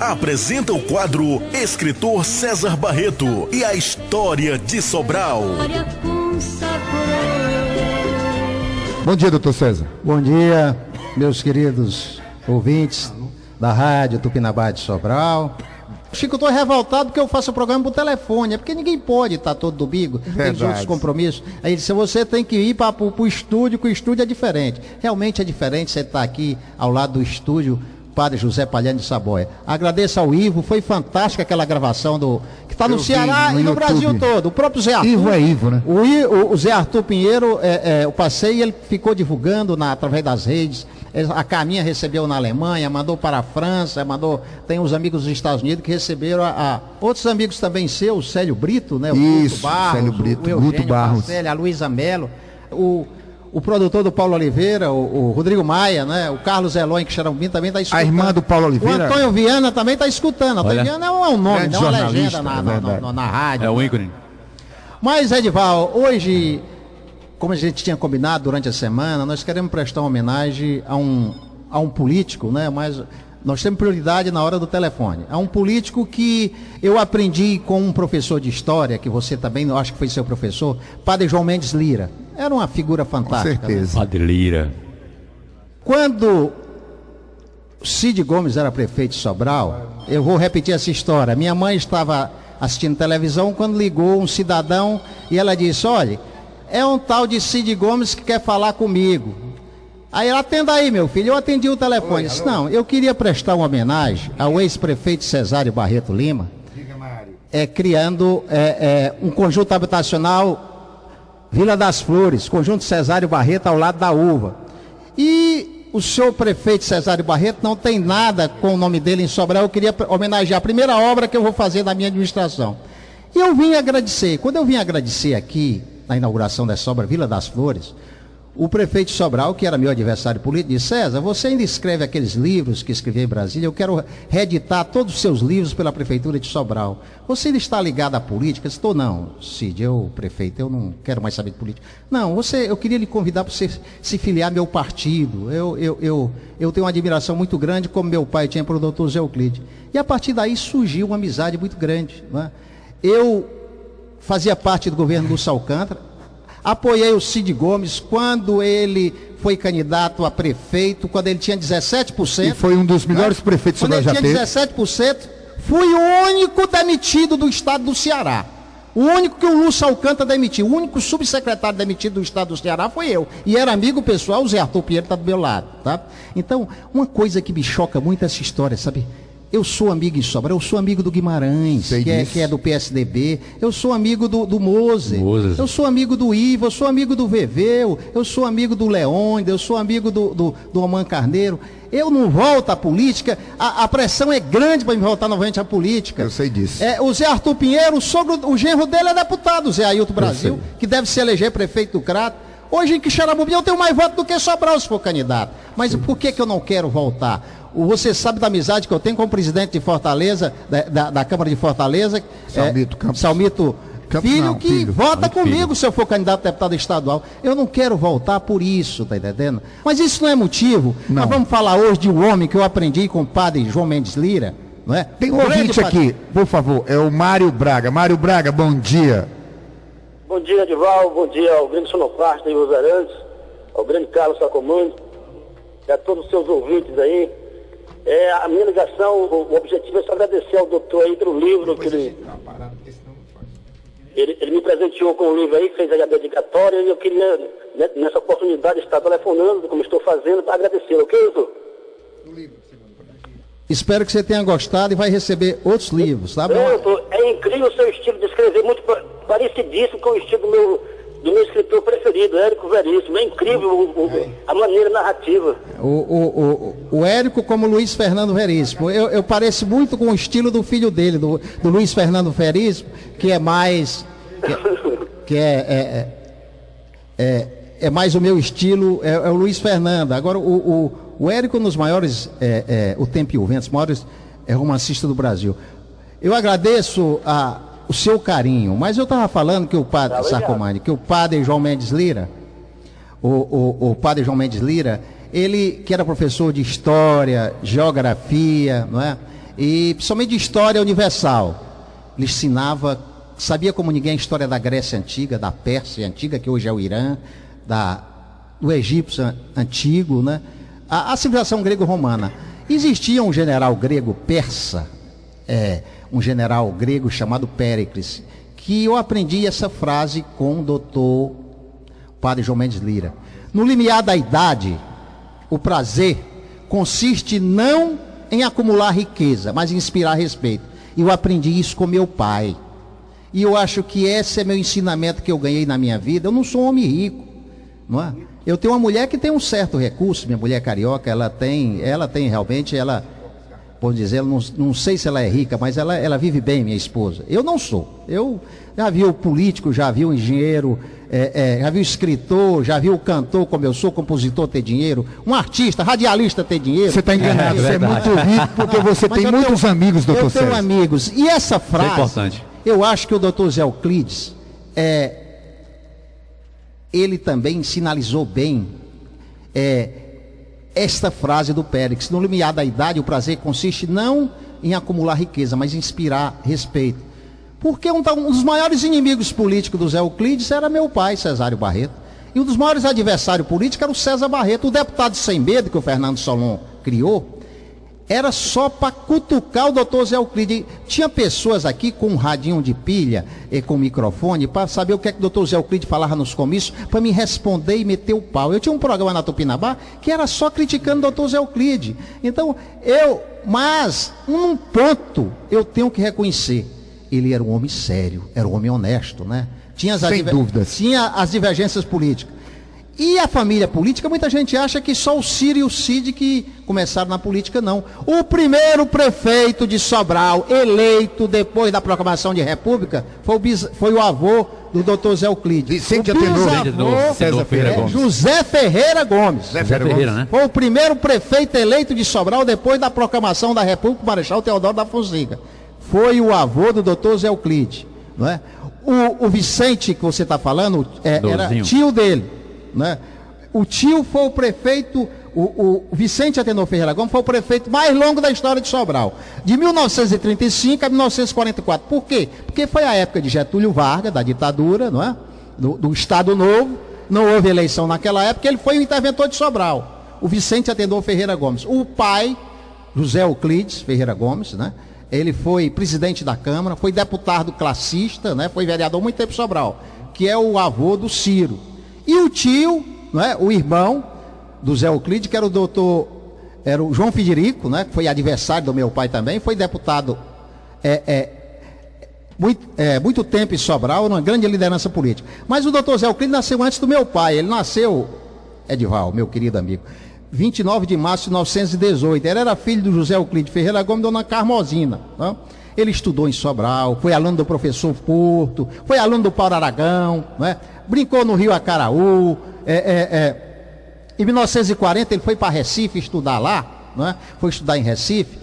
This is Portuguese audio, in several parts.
Apresenta o quadro Escritor César Barreto e a História de Sobral. Bom dia, doutor César. Bom dia, meus queridos ouvintes da Rádio Tupinambá de Sobral. Chico, eu estou revoltado porque eu faço o programa por telefone, porque ninguém pode estar todo domingo, tem os outros compromissos. Aí ele disse, você tem que ir para o estúdio, que o estúdio é diferente. Realmente é diferente você estar aqui ao lado do estúdio Padre José Palhano de Saboia. Agradeço ao Ivo, foi fantástica aquela gravação que está no Ceará e no Brasil todo. O próprio Zé Arthur. Ivo é Ivo, né? O Zé Arthur Pinheiro, eu passei e ele ficou divulgando através das redes. A Caminha recebeu na Alemanha, mandou para a França, tem uns amigos dos Estados Unidos que receberam outros amigos também seus, o Célio Brito, né? Isso, Célio Brito, o Eugênio Barcelos, a Luísa Melo, o produtor do Paulo Oliveira, o Rodrigo Maia, né? O Carlos Elon, que Xerambim também está escutando. A irmã do Paulo Oliveira. O Antônio Viana também está escutando. Antônio Viana é um nome, não é uma legenda na rádio. É o ícone. Mas, Edival, hoje, como a gente tinha combinado durante a semana, nós queremos prestar uma homenagem a um político, né? Mas nós temos prioridade na hora do telefone. A um político que eu aprendi com um professor de história, que você também, eu acho que foi seu professor, Padre João Mendes Lira. Era uma figura fantástica. Com certeza. Né? Padre Lira. Quando Cid Gomes era prefeito de Sobral, eu vou repetir essa história. Minha mãe estava assistindo televisão quando ligou um cidadão e ela disse, olha, é um tal de Cid Gomes que quer falar comigo. Aí ela, atenda aí, meu filho. Eu atendi o telefone. Disse, não, eu queria prestar uma homenagem ao ex-prefeito Cesário Barreto Lima, criando um conjunto habitacional Vila das Flores, conjunto Cesário Barreto ao lado da Uva. E o senhor prefeito Cesário Barreto não tem nada com o nome dele em Sobral. Eu queria homenagear a primeira obra que eu vou fazer na minha administração. E eu vim agradecer. Quando eu vim agradecer aqui, na inauguração dessa obra Vila das Flores, o prefeito de Sobral, que era meu adversário político, disse, César, você ainda escreve aqueles livros que escrevi em Brasília, eu quero reeditar todos os seus livros pela prefeitura de Sobral. Você ainda está ligado à política? Eu disse, não, Cid, prefeito, eu não quero mais saber de política. Não, eu queria lhe convidar para você se filiar ao meu partido. Eu tenho uma admiração muito grande, como meu pai tinha para o doutor Zé Euclide. E a partir daí surgiu uma amizade muito grande. Né? Eu fazia parte do governo Lúcio Alcântara, apoiei o Cid Gomes quando ele foi candidato a prefeito, quando ele tinha 17%. E foi um dos melhores prefeitos que já teve. Quando ele tinha 17%, fui o único demitido do estado do Ceará. O único que o Lúcio Alcântara demitiu, o único subsecretário demitido do estado do Ceará foi eu. E era amigo pessoal, o Zé Arthur Pinheiro está do meu lado, tá? Então, uma coisa que me choca muito é essa história, sabe? Eu sou amigo de Sobral, eu sou amigo do Guimarães, que é do PSDB, eu sou amigo do Moser, eu sou amigo do Ivo, eu sou amigo do Veveu, eu sou amigo do Leônidas, eu sou amigo do Oman Carneiro. Eu não volto à política, a pressão é grande para me voltar novamente à política. Eu sei disso. O Zé Arthur Pinheiro, o genro dele é deputado, o Zé Ailton Brasil, que deve se eleger prefeito do Crato. Hoje em Quixeramobim eu tenho mais voto do que Sobral se for candidato. Mas por que eu não quero voltar? Você sabe da amizade que eu tenho com o presidente de Fortaleza, da Câmara de Fortaleza, Salmito Filho, que vota comigo se eu for candidato a deputado estadual. Eu não quero voltar por isso, tá entendendo? Mas isso não é motivo. Não. Nós vamos falar hoje de um homem que eu aprendi com o padre João Mendes Lira, não é? Tem um ouvinte aqui, por favor, é o Mário Braga. Mário Braga, bom dia. Bom dia, Edival, bom dia ao grande sonoplasta e os verantes, ao grande Carlos Sacomani, e a todos os seus ouvintes aí. A minha ligação, o objetivo é só agradecer ao doutor aí pelo livro que ele me presenteou com o livro aí, fez aí a dedicatória, e eu queria, nessa oportunidade, estar telefonando, como estou fazendo, para agradecer, ok, doutor? Espero que você tenha gostado e vai receber outros livros, tá bom? Doutor, é incrível o seu estilo de escrever, muito parecidíssimo com o estilo do meu escritor preferido, Érico Veríssimo. É incrível a maneira narrativa. O Érico como Luiz Fernando Veríssimo. Eu pareço muito com o estilo do filho dele, do Luiz Fernando Veríssimo, que é mais... é mais o meu estilo, é o Luiz Fernando. Agora, o Érico, nos maiores, o Tempo e o Vento, os maiores romancistas do Brasil. Eu agradeço o seu carinho, mas eu estava falando que o padre Sacomani, que o padre João Mendes Lira, o padre João Mendes Lira, ele que era professor de história, geografia, não é? E principalmente de história universal. Ele ensinava, sabia como ninguém a história da Grécia Antiga, da Pérsia Antiga, que hoje é o Irã, do Egito Antigo, né? A civilização grego-romana. Existia um general grego persa, um general grego chamado Péricles, que eu aprendi essa frase com o doutor Padre João Mendes Lira. No limiar da idade, o prazer consiste não em acumular riqueza, mas em inspirar respeito. E eu aprendi isso com meu pai. E eu acho que esse é meu ensinamento que eu ganhei na minha vida. Eu não sou um homem rico, não é? Eu tenho uma mulher que tem um certo recurso, minha mulher carioca, ela tem realmente, por dizer, não sei se ela é rica, mas ela vive bem, minha esposa. Eu não sou. Eu já vi o político, já vi o engenheiro, já vi o escritor, já vi o cantor, como eu sou, compositor ter dinheiro, um artista, radialista ter dinheiro. Você está enganado, você é muito rico porque você tem muitos amigos, doutor César. Eu tenho amigos. E essa frase, é importante. Eu acho que o doutor Zé Euclides, ele também sinalizou bem esta frase do Péricles: no limiar da idade, o prazer consiste não em acumular riqueza, mas em inspirar respeito. Porque um dos maiores inimigos políticos do Zé Euclides era meu pai, Cesário Barreto. E um dos maiores adversários políticos era o César Barreto. O deputado sem medo, que o Fernando Solon criou, era só para cutucar o doutor Zé Euclides. Tinha pessoas aqui com um radinho de pilha e com microfone para saber o que é que o doutor Zé Euclides falava nos comícios, para me responder e meter o pau. Eu tinha um programa na Tupinambá que era só criticando o doutor Zé Euclides. Então, mas num ponto eu tenho que reconhecer: ele era um homem sério, era um homem honesto, né? Sem dúvidas. Tinha as divergências políticas. E a família política, muita gente acha que só o Ciro e o Cid que começaram na política, não. O primeiro prefeito de Sobral, eleito depois da proclamação de república, foi o avô do doutor Zé Euclides. Vicente Atenor, César Ferreira Gomes. José Ferreira Gomes. José Ferreira, né? Foi o primeiro prefeito eleito de Sobral depois da proclamação da república, Marechal Teodoro da Fonseca. Foi o avô do doutor Zé Euclides, não é? O Vicente, que você está falando, era tio dele. Né? O tio foi o prefeito, o Vicente Atenor Ferreira Gomes foi o prefeito mais longo da história de Sobral, de 1935 a 1944. Por quê? Porque foi a época de Getúlio Vargas, da ditadura, não é? do Estado Novo. Não houve eleição naquela época. Ele foi o interventor de Sobral, o Vicente Atenor Ferreira Gomes. O pai, José Euclides Ferreira Gomes, né? Ele foi presidente da Câmara, foi deputado classista, né? Foi vereador muito tempo em Sobral, que é o avô do Ciro. E o tio, né, o irmão do Zé Euclides, que era era o João Federico, né, que foi adversário do meu pai também, foi deputado muito tempo em Sobral, uma grande liderança política. Mas o doutor Zé Euclides nasceu antes do meu pai. Ele nasceu, Edival, meu querido amigo, 29 de março de 1918. Ele era filho do José Euclides Ferreira Gomes e dona Carmosina, né? Ele estudou em Sobral, foi aluno do professor Porto, foi aluno do Paulo Aragão, né? Brincou no Rio Acaraú. Em 1940 ele foi para Recife estudar lá, né? Foi estudar em Recife.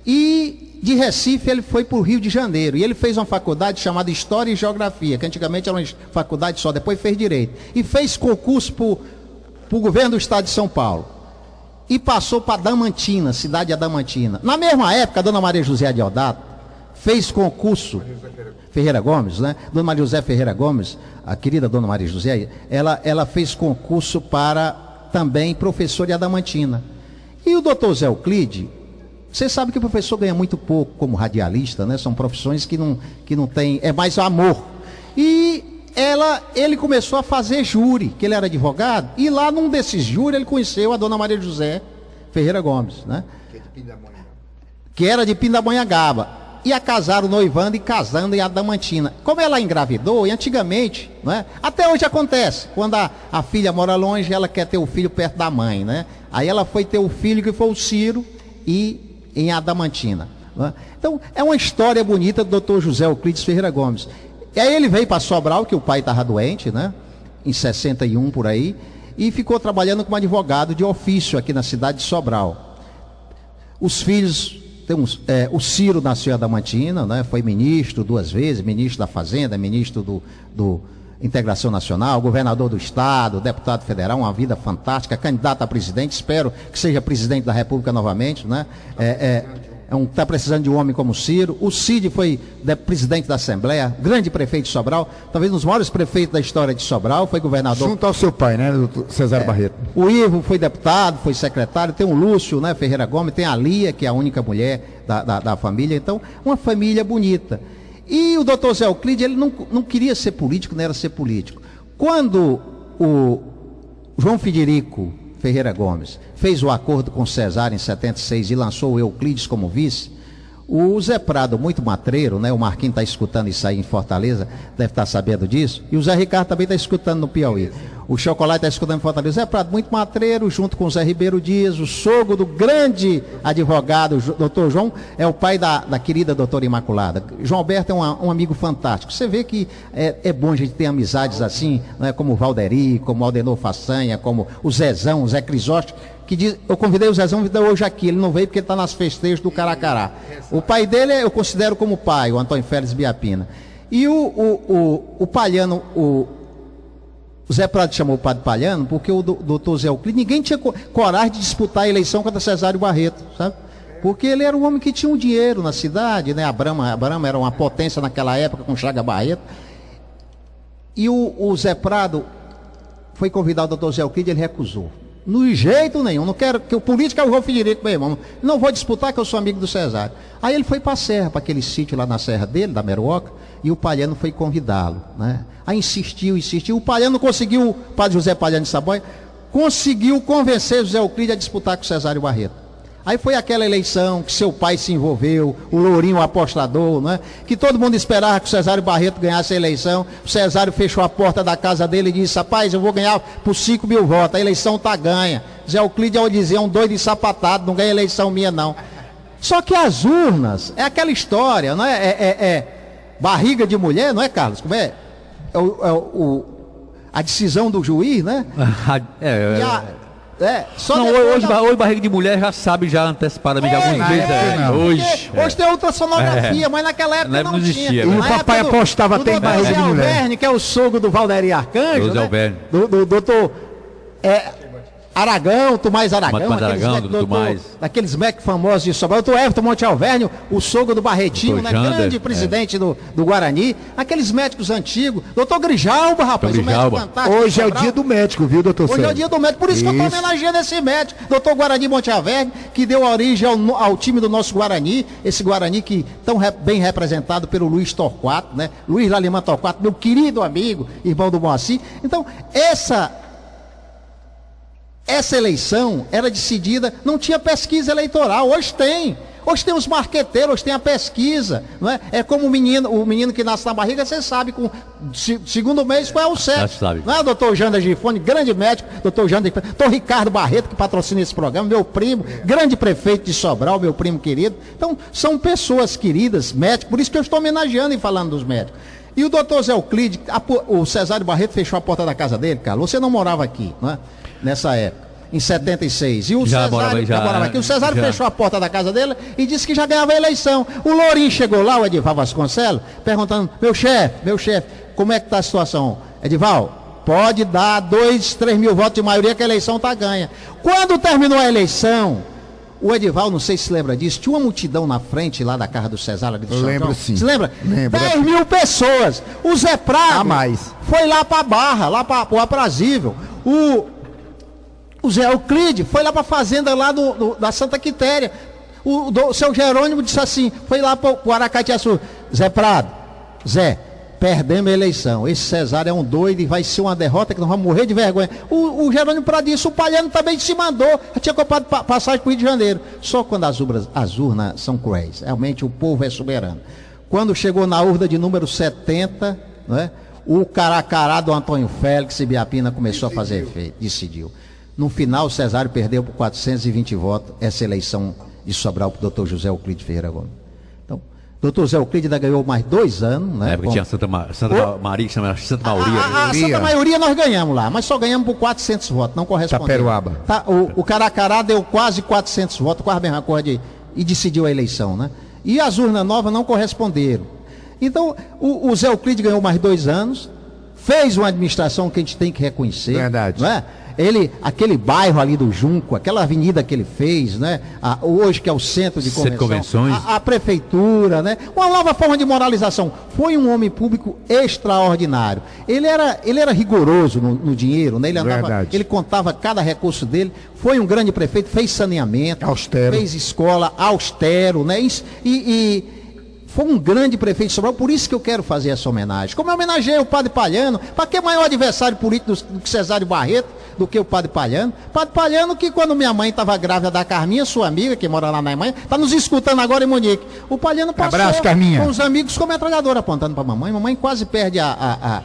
E de Recife ele foi para o Rio de Janeiro. E ele fez uma faculdade chamada História e Geografia, que antigamente era uma faculdade só, depois fez Direito. E fez concurso para o governo do estado de São Paulo. E passou para Adamantina, cidade de Adamantina. Na mesma época, a dona Maria José Adeodato fez concurso, Ferreira Gomes, né? Dona Maria José Ferreira Gomes, a querida dona Maria José, ela fez concurso para também professor de Adamantina. E o doutor Zé Euclides, você sabe que o professor ganha muito pouco como radialista, né? São profissões que não tem, é mais amor. E ele começou a fazer júri, que ele era advogado, e lá num desses júri ele conheceu a dona Maria José Ferreira Gomes, né? Que era de Pindamonhangaba. E a casaram noivando e casando em Adamantina. Como ela engravidou, e antigamente, né? Até hoje acontece, quando a filha mora longe, ela quer ter o filho perto da mãe, né? Aí ela foi ter o filho que foi o Ciro e em Adamantina, né? Então é uma história bonita do doutor José Euclides Ferreira Gomes. E aí ele veio para Sobral, que o pai estava doente, né? Em 61 por aí, e ficou trabalhando como advogado de ofício aqui na cidade de Sobral. Os filhos, o Ciro nasceu em Adamantina, né? Foi ministro 2 vezes, ministro da Fazenda, ministro do Integração Nacional, governador do estado, deputado federal, uma vida fantástica, candidato a presidente, espero que seja presidente da República novamente, né? Está precisando de um homem como Ciro. O Cid foi presidente da Assembleia, grande prefeito de Sobral, talvez um dos maiores prefeitos da história de Sobral, foi governador. Junto ao seu pai, né, doutor Cesário Barreto? O Ivo foi deputado, foi secretário, tem o Lúcio, né, Ferreira Gomes, tem a Lia, que é a única mulher da família, então, uma família bonita. E o doutor Zé Euclide, ele não queria ser político, não era ser político. Quando o João Frederico Ferreira Gomes fez o acordo com o Cesário em 76 e lançou o Euclides como vice, o Zé Prado, muito matreiro, né? O Marquinhos está escutando isso aí em Fortaleza, deve estar sabendo disso, e o Zé Ricardo também está escutando no Piauí. O Chocolate está escutando em Fortaleza. O Zé Prado, muito matreiro, junto com o Zé Ribeiro Dias, o sogro do grande advogado, o doutor João, é o pai da querida doutora Imaculada. João Alberto é um amigo fantástico. Você vê que é bom a gente ter amizades assim, né? Como o Valderi, como o Aldenor Façanha, como o Zezão, o Zé Crisóstomo, que diz, eu convidei o Zezão hoje aqui, ele não veio porque ele está nas festejos do Caracará. O pai dele eu considero como pai, o Antônio Félix Biapina. E o Palhano, o Zé Prado chamou o padre Palhano porque o doutor Zé Euclide, ninguém tinha coragem de disputar a eleição contra Cesário Barreto, sabe? Porque ele era um homem que tinha um dinheiro na cidade, né? A Brahma era uma potência naquela época com Chaga Barreto. E o Zé Prado foi convidar o doutor Zé Euclide, ele recusou. No jeito nenhum, não quero, que o político é o João Frederico, meu irmão. Não vou disputar, que eu sou amigo do Cesário. Aí ele foi para a serra, para aquele sítio lá na serra dele, da Meruoca, e o Palhano foi convidá-lo, né? Aí insistiu. O Palhano conseguiu, o padre José Palhano de Saboia, conseguiu convencer José Euclide a disputar com o Cesário Barreto. Aí foi aquela eleição que seu pai se envolveu, o Lourinho, o apostador, né? Que todo mundo esperava que o Cesário Barreto ganhasse a eleição. O Cesário fechou a porta da casa dele e disse: rapaz, eu vou ganhar por 5 mil votos, a eleição está ganha. Zé Euclide, ao dizer, é um doido ensapatado, não ganha eleição minha não. Só que as urnas, é aquela história, não é? Barriga de mulher, não é, Carlos? Como é? A decisão do juiz, né? Hoje barriga de mulher já sabe já antecipadamente algumas vezes. Hoje tem ultrassonografia, mas naquela época não existia. Tinha. E o papai apostava até em barriga de mulher. Alverne, que é o sogro do Valderi Arcanjo, né? Do doutor Aragão, Tomás Aragão, aqueles MEC famosos de Sobral, o doutor Everton Monte Alverne, o sogro do Barretinho, né? Grande presidente do Guarani, aqueles médicos antigos, doutor Grijalba, rapaz, um médico fantástico. Hoje é o dia do médico, viu, doutor Sérgio? Hoje é o dia do médico, por isso que eu estou homenageando esse médico, doutor Guarani Monte Alverne, que deu origem ao time do nosso Guarani, esse Guarani que tão bem representado pelo Luiz Torquato, né? Luiz Lalimã Torquato, meu querido amigo, irmão do Moacir. Então, essa eleição era decidida, não tinha pesquisa eleitoral, hoje tem os marqueteiros, hoje tem a pesquisa, não é? É como o menino que nasce na barriga, você sabe, com segundo mês qual é o sexo, não é o doutor Jander Gifone, grande médico, doutor Ricardo Barreto, que patrocina esse programa, meu primo, grande prefeito de Sobral, meu primo querido. Então, são pessoas queridas, médicos, por isso que eu estou homenageando e falando dos médicos. E o doutor Zé Euclide, o Cesário Barreto fechou a porta da casa dele, Carlos, você não morava aqui, não é? Nessa época, em 76. E o Cesário morava aqui. O Cesário fechou a porta da casa dele e disse que já ganhava a eleição. O Lourinho chegou lá, o Edival Vasconcelos, perguntando: meu chefe, como é que está a situação? Edival, pode dar 2, 3 mil votos de maioria que a eleição está ganha. Quando terminou a eleição, o Edival, não sei se lembra disso, tinha uma multidão na frente lá da casa do Cesário. Ali do Eu lembro, sim. Você lembra? Lembro. 10 mil pessoas. O Zé Prado foi lá para a Barra, lá para o Aprazível. O Zé Euclide foi lá para a fazenda lá da Santa Quitéria. O seu Jerônimo disse assim, foi lá para o Aracatiaçu: Zé Prado, perdemos a eleição, esse Cesário é um doido e vai ser uma derrota que nós vamos morrer de vergonha. O Jerônimo Prado disse, o Palhano também se mandou, tinha comprado passagem para o Rio de Janeiro. Só quando as urnas são cruéis, realmente o povo é soberano. Quando chegou na urna de número 70, não é? O caracará do Antônio Félix e Biapina começou a fazer efeito, decidiu. No final, o Cesário perdeu por 420 votos essa eleição de Sobral para o doutor José Euclide Ferreira Gomes. Então, o doutor José Euclide ainda ganhou mais 2 anos, né? Na época tinha Santa Maria, que chama Santa Maioria. A Santa Maioria nós ganhamos lá, mas só ganhamos por 400 votos, não correspondeu. Taperuaba. O Caracará deu quase 400 votos, quase a mesma coisa, e decidiu a eleição, né? E as urnas novas não corresponderam. Então, o Zé Euclide ganhou mais 2 anos, fez uma administração que a gente tem que reconhecer. Verdade. Não é? Aquele bairro ali do Junco, aquela avenida que ele fez, né? Hoje que é o centro de Centro de convenções. a prefeitura, né? Uma nova forma de moralização. Foi um homem público extraordinário. Ele era rigoroso no dinheiro, né? Ele contava cada recurso dele. Foi um grande prefeito, fez saneamento, Austero. fez escola, austero, né? Foi um grande prefeito de Sobral, por isso que eu quero fazer essa homenagem. Como eu homenageei o Padre Palhano, para que maior adversário político do que Cesário Barreto, do que o Padre Palhano? Padre Palhano, que quando minha mãe estava grávida da Carminha, sua amiga, que mora lá na Alemanha, está nos escutando agora em Munique. O Palhano passou Abraço, Carminha. com os amigos com metralhadora apontando para a mamãe. Mamãe quase perde a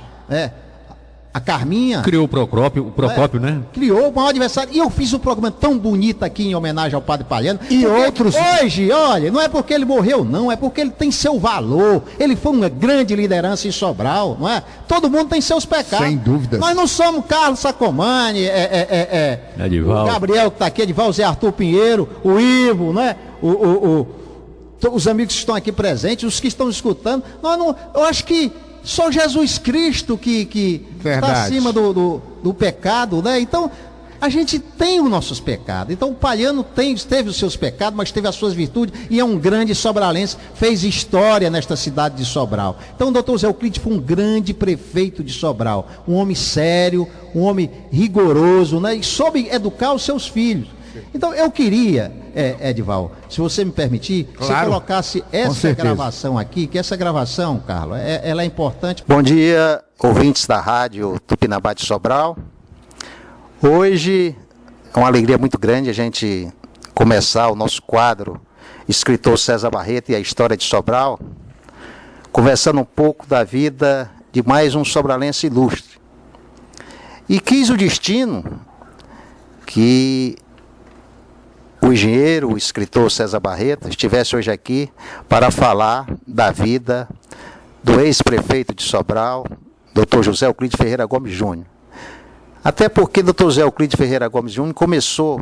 Carminha. Criou o Procópio, né? Criou o maior adversário. E eu fiz um programa tão bonito aqui em homenagem ao Padre Palhano. E outros. Hoje, olha, não é porque ele morreu, não. É porque ele tem seu valor. Ele foi uma grande liderança em Sobral, não é? Todo mundo tem seus pecados. Sem dúvida. Nós não somos Carlos Sacomani, Edivaldo. o Gabriel que está aqui, Edivaldo, Zé Arthur Pinheiro, o Ivo, né? Os amigos que estão aqui presentes, os que estão escutando. Eu acho que só Jesus Cristo que está acima do pecado, né? Então, a gente tem os nossos pecados. Então, o Palhano teve os seus pecados, mas teve as suas virtudes e é um grande sobralense, fez história nesta cidade de Sobral. Então, o doutor Zé Euclides foi um grande prefeito de Sobral, um homem sério, um homem rigoroso, né? E soube educar os seus filhos. Então, eu queria, Edivaldo, se você me permitir, que você colocasse essa gravação aqui, que essa gravação, Carlos, ela é importante. Bom dia, ouvintes da rádio Tupinambá de Sobral. Hoje é uma alegria muito grande a gente começar o nosso quadro Escritor César Barreto e a História de Sobral, conversando um pouco da vida de mais um sobralense ilustre. E quis o destino que o engenheiro, o escritor César Barreto, estivesse hoje aqui para falar da vida do ex-prefeito de Sobral, Dr. José Euclides Ferreira Gomes Júnior. Até porque Dr. José Euclides Ferreira Gomes Júnior começou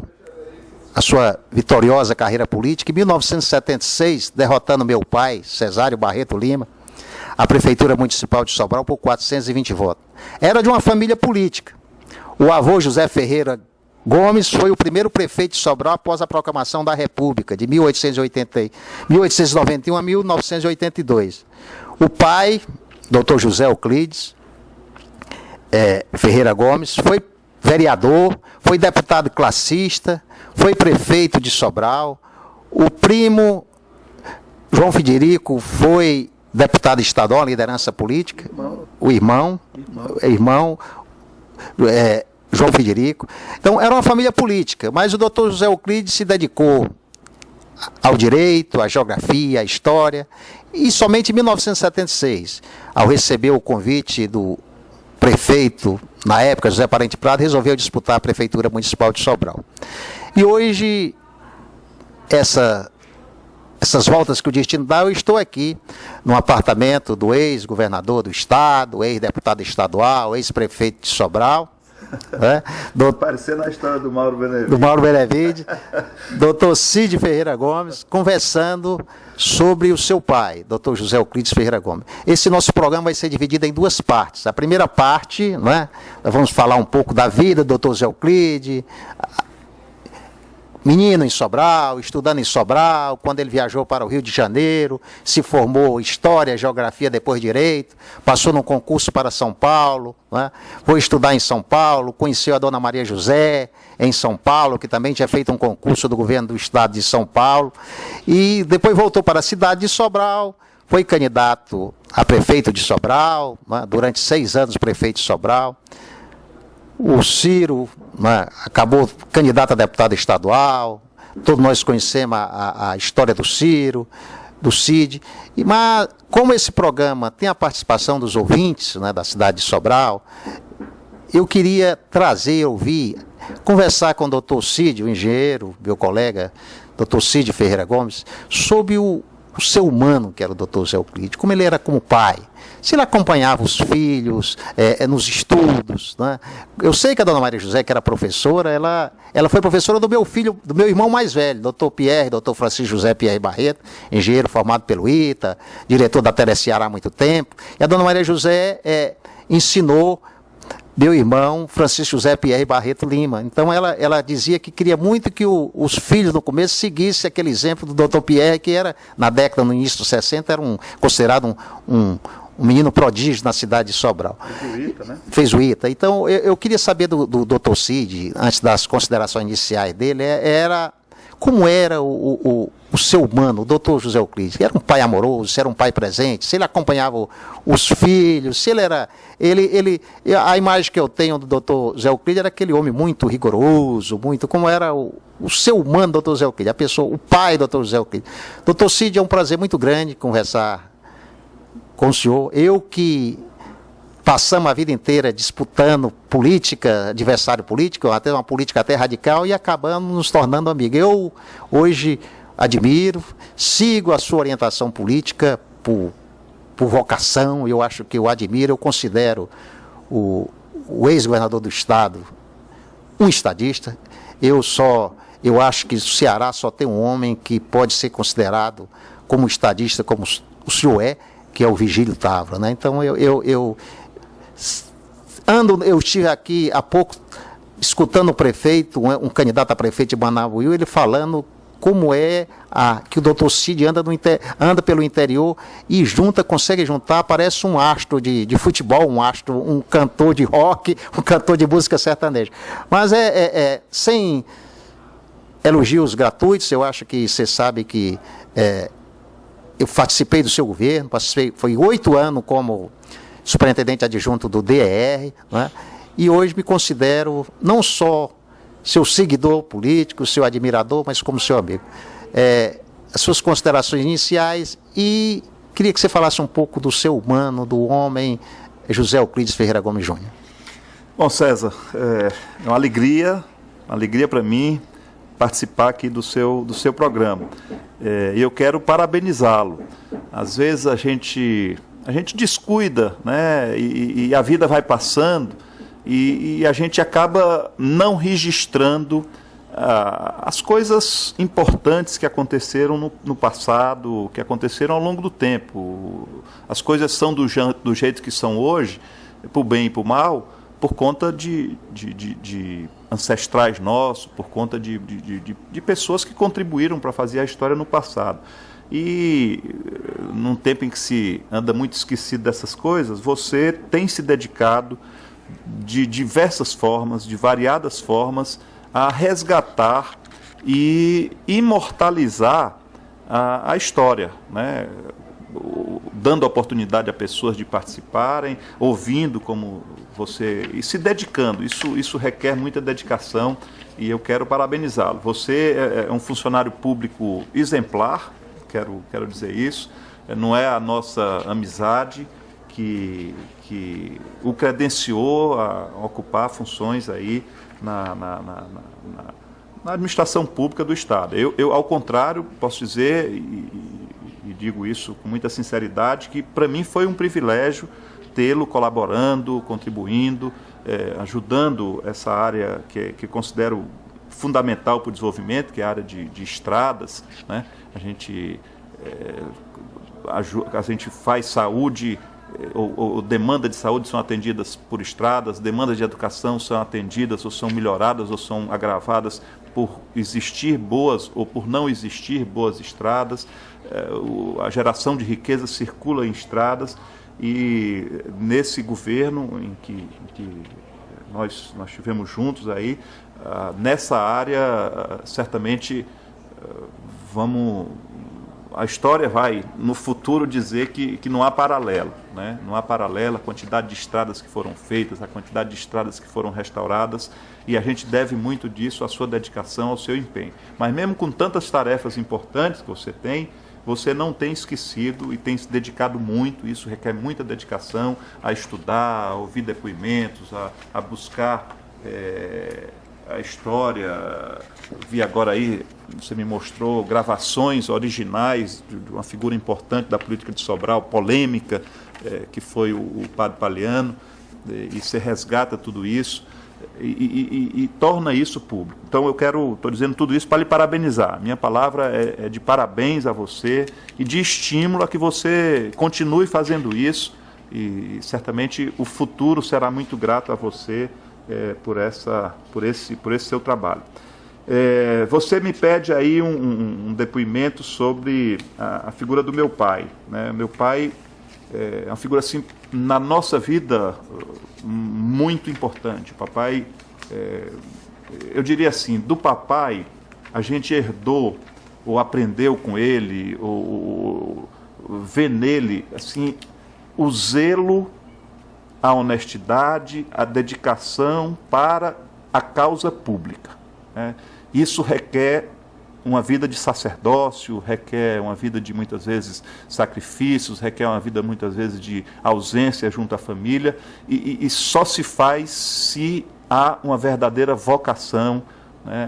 a sua vitoriosa carreira política em 1976, derrotando meu pai, Cesário Barreto Lima, a Prefeitura Municipal de Sobral por 420 votos. Era de uma família política. O avô José Ferreira Gomes foi o primeiro prefeito de Sobral após a proclamação da República, de 1891 a 1982. O pai, Dr. José Euclides Ferreira Gomes, foi vereador, foi deputado classista, foi prefeito de Sobral. O primo, João Federico, foi deputado estadual, liderança política. O irmão João Federico. Então, era uma família política, mas o doutor José Euclides se dedicou ao direito, à geografia, à história, e somente em 1976, ao receber o convite do prefeito, na época, José Parente Prado, resolveu disputar a Prefeitura Municipal de Sobral. E hoje, essas voltas que o destino dá, eu estou aqui no apartamento do ex-governador do estado, ex-deputado estadual, ex-prefeito de Sobral, parecendo a história do Mauro Benevide. Do Mauro Benevide, doutor Cid Ferreira Gomes, conversando sobre o seu pai, doutor José Euclides Ferreira Gomes. Esse nosso programa vai ser dividido em duas partes. A primeira parte, nós vamos falar um pouco da vida do doutor José Euclides, menino em Sobral, estudando em Sobral, quando ele viajou para o Rio de Janeiro, se formou História, Geografia, depois Direito, passou num concurso para São Paulo, foi estudar em São Paulo, conheceu a dona Maria José em São Paulo, que também tinha feito um concurso do governo do estado de São Paulo, e depois voltou para a cidade de Sobral, foi candidato a prefeito de Sobral, durante 6 anos prefeito de Sobral. O Ciro acabou candidato a deputado estadual, todos nós conhecemos a história do Ciro, do Cid, mas como esse programa tem a participação dos ouvintes da cidade de Sobral, eu queria trazer, ouvir, conversar com o doutor Cid, o engenheiro, meu colega, doutor Cid Ferreira Gomes, sobre o ser humano que era o doutor Zé Euclides, como ele era como pai, se ele acompanhava os filhos nos estudos. Eu sei que a dona Maria José, que era professora, ela foi professora do meu filho, do meu irmão mais velho, doutor Francisco José Pierre Barreto, engenheiro formado pelo ITA, diretor da Teleciará há muito tempo, e a dona Maria José ensinou meu irmão Francisco José Pierre Barreto Lima. Então ela dizia que queria muito que os filhos no começo seguissem aquele exemplo do Dr. Pierre, que era, na década, no início dos 60, era considerado um menino prodígio na cidade de Sobral. Fez o ITA, né? Fez o ITA. Então eu queria saber do Dr. Cid, antes das considerações iniciais dele, como era o seu humano, o doutor José Euclides. Era um pai amoroso, se era um pai presente, se ele acompanhava os filhos, se ele era... a imagem que eu tenho do doutor José Euclides era aquele homem muito rigoroso, como era o seu humano, doutor José Euclides, a pessoa, o pai do doutor José Euclides. Doutor Cid, é um prazer muito grande conversar com o senhor. Eu que passamos a vida inteira disputando política, adversário político, até uma política até radical, e acabamos nos tornando amigos. Eu hoje admiro, sigo a sua orientação política por vocação, eu acho que eu admiro, eu considero o ex-governador do Estado um estadista. Eu acho que o Ceará só tem um homem que pode ser como estadista, como o senhor que é o Vigílio Távora, né? Então eu estive aqui há pouco escutando o prefeito, um candidato a prefeito de Manaus, ele falando como que o doutor Cid anda pelo interior e consegue juntar, parece um astro de futebol, um cantor de rock, um cantor de música sertaneja. Mas sem elogios gratuitos, eu acho que você sabe que eu participei do seu governo, foi 8 anos como superintendente adjunto do DER, né? E hoje me considero não só seu seguidor político, seu admirador, mas como seu amigo. As suas considerações iniciais, e queria que você falasse um pouco do seu humano, do homem José Euclides Ferreira Gomes Júnior. Bom, César, é uma alegria para mim participar aqui do seu programa. E eu quero parabenizá-lo. Às vezes a gente descuida, né? E a vida vai passando e a gente acaba não registrando as coisas importantes que aconteceram no passado, que aconteceram ao longo do tempo. As coisas são do jeito que são hoje, para o bem e para o mal, por conta de ancestrais nossos, por conta de pessoas que contribuíram para fazer a história no passado. E num tempo em que se anda muito esquecido dessas coisas, você tem se dedicado de diversas formas, de variadas formas, a resgatar e imortalizar a história, né? Dando oportunidade a pessoas de participarem, ouvindo como você, e se dedicando. Isso requer muita dedicação e eu quero parabenizá-lo. Você é um funcionário público exemplar, quero dizer isso. Não é a nossa amizade que o credenciou a ocupar funções aí na administração pública do Estado. Eu, ao contrário, posso dizer, e digo isso com muita sinceridade, que para mim foi um privilégio tê-lo colaborando, contribuindo, ajudando essa área que considero fundamental para o desenvolvimento, que é a área de estradas, né? A gente faz saúde, ou demanda de saúde são atendidas por estradas, demandas de educação são atendidas ou são melhoradas ou são agravadas por existir boas ou por não existir boas estradas. A geração de riqueza circula em estradas e nesse governo em que nós estivemos juntos aí, nessa área, certamente a história vai, no futuro, dizer que não há paralelo, né? Não há paralelo a quantidade de estradas que foram feitas, a quantidade de estradas que foram restauradas, e a gente deve muito disso à sua dedicação, ao seu empenho. Mas mesmo com tantas tarefas importantes que você não tem esquecido e tem se dedicado muito. Isso requer muita dedicação a estudar, a ouvir depoimentos, a buscar a história. Vi agora aí, você me mostrou gravações originais de uma figura importante da política de Sobral, polêmica, que foi o padre Paliano, e você resgata tudo isso e torna isso público. Então estou dizendo tudo isso para lhe parabenizar. Minha palavra é de parabéns a você e de estímulo a que você continue fazendo isso e certamente o futuro será muito grato a você por esse seu trabalho. Você me pede aí um depoimento sobre a figura do meu pai, né? Meu pai é uma figura assim na nossa vida muito importante. O papai, eu diria assim, do papai a gente herdou ou aprendeu com ele ou vê nele assim o zelo, a honestidade, a dedicação para a causa pública, né? Isso requer uma vida de sacerdócio, requer uma vida de, muitas vezes, sacrifícios, requer uma vida, muitas vezes, de ausência junto à família, e só se faz se há uma verdadeira vocação, né,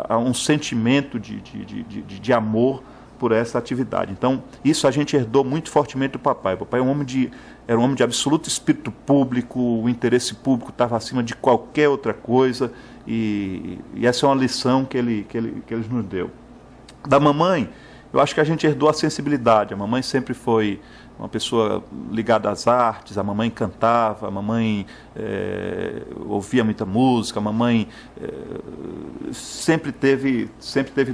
há um sentimento de amor por essa atividade. Então, isso a gente herdou muito fortemente do papai. O papai era um homem de absoluto espírito público, o interesse público estava acima de qualquer outra coisa, e essa é uma lição que ele nos deu. Da mamãe, eu acho que a gente herdou a sensibilidade. A mamãe sempre foi uma pessoa ligada às artes, a mamãe cantava, a mamãe ouvia muita música, a mamãe sempre teve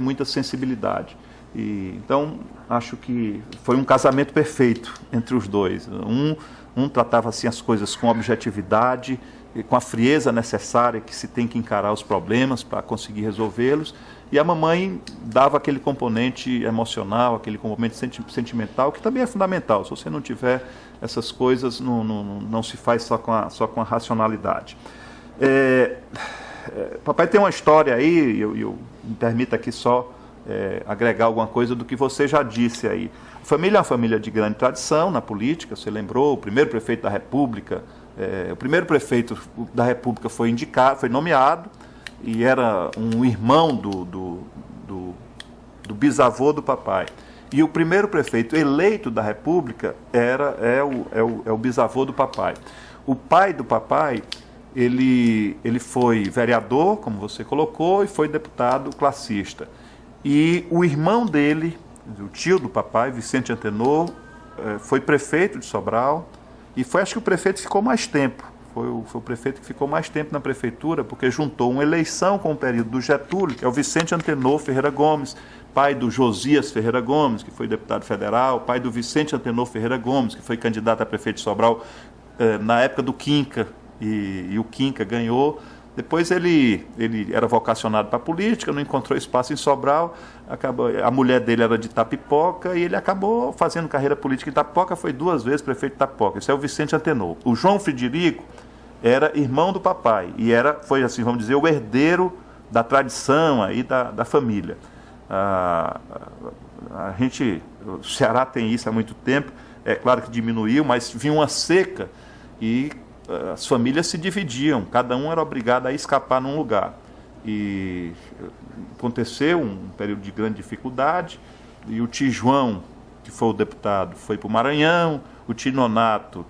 muita sensibilidade. Então, acho que foi um casamento perfeito entre os dois. Um tratava assim as coisas com objetividade, e com a frieza necessária que se tem que encarar os problemas para conseguir resolvê-los, e a mamãe dava aquele componente emocional, aquele componente sentimental, que também é fundamental. Se você não tiver essas coisas, não se faz só com a racionalidade. Papai tem uma história aí, eu me permita aqui só agregar alguma coisa do que você já disse aí. A família é uma família de grande tradição na política, você lembrou, o primeiro prefeito da República, o primeiro prefeito da República foi nomeado, e era um irmão do bisavô do papai. E o primeiro prefeito eleito da República é o bisavô do papai. O pai do papai, ele foi vereador, como você colocou, e foi deputado classista. E o irmão dele, o tio do papai, Vicente Antenor, foi prefeito de Sobral, e foi, acho que o prefeito ficou mais tempo. Foi o prefeito que ficou mais tempo na prefeitura, porque juntou uma eleição com o período do Getúlio, que é o Vicente Antenor Ferreira Gomes, pai do Josias Ferreira Gomes, que foi deputado federal, pai do Vicente Antenor Ferreira Gomes, que foi candidato a prefeito de Sobral na época do Quinca, e o Quinca ganhou. Depois ele era vocacionado para a política, não encontrou espaço em Sobral, a mulher dele era de Itapipoca, e ele acabou fazendo carreira política em Itapipoca, foi 2 vezes prefeito de Itapipoca. Esse é o Vicente Antenor. O João Frederico era irmão do papai, e foi assim, vamos dizer, o herdeiro da tradição aí da família. O Ceará tem isso há muito tempo, é claro que diminuiu, mas vinha uma seca e as famílias se dividiam, cada um era obrigado a escapar num lugar. E aconteceu um período de grande dificuldade, e o tio João, que foi o deputado, foi para o Maranhão, o tio Nonato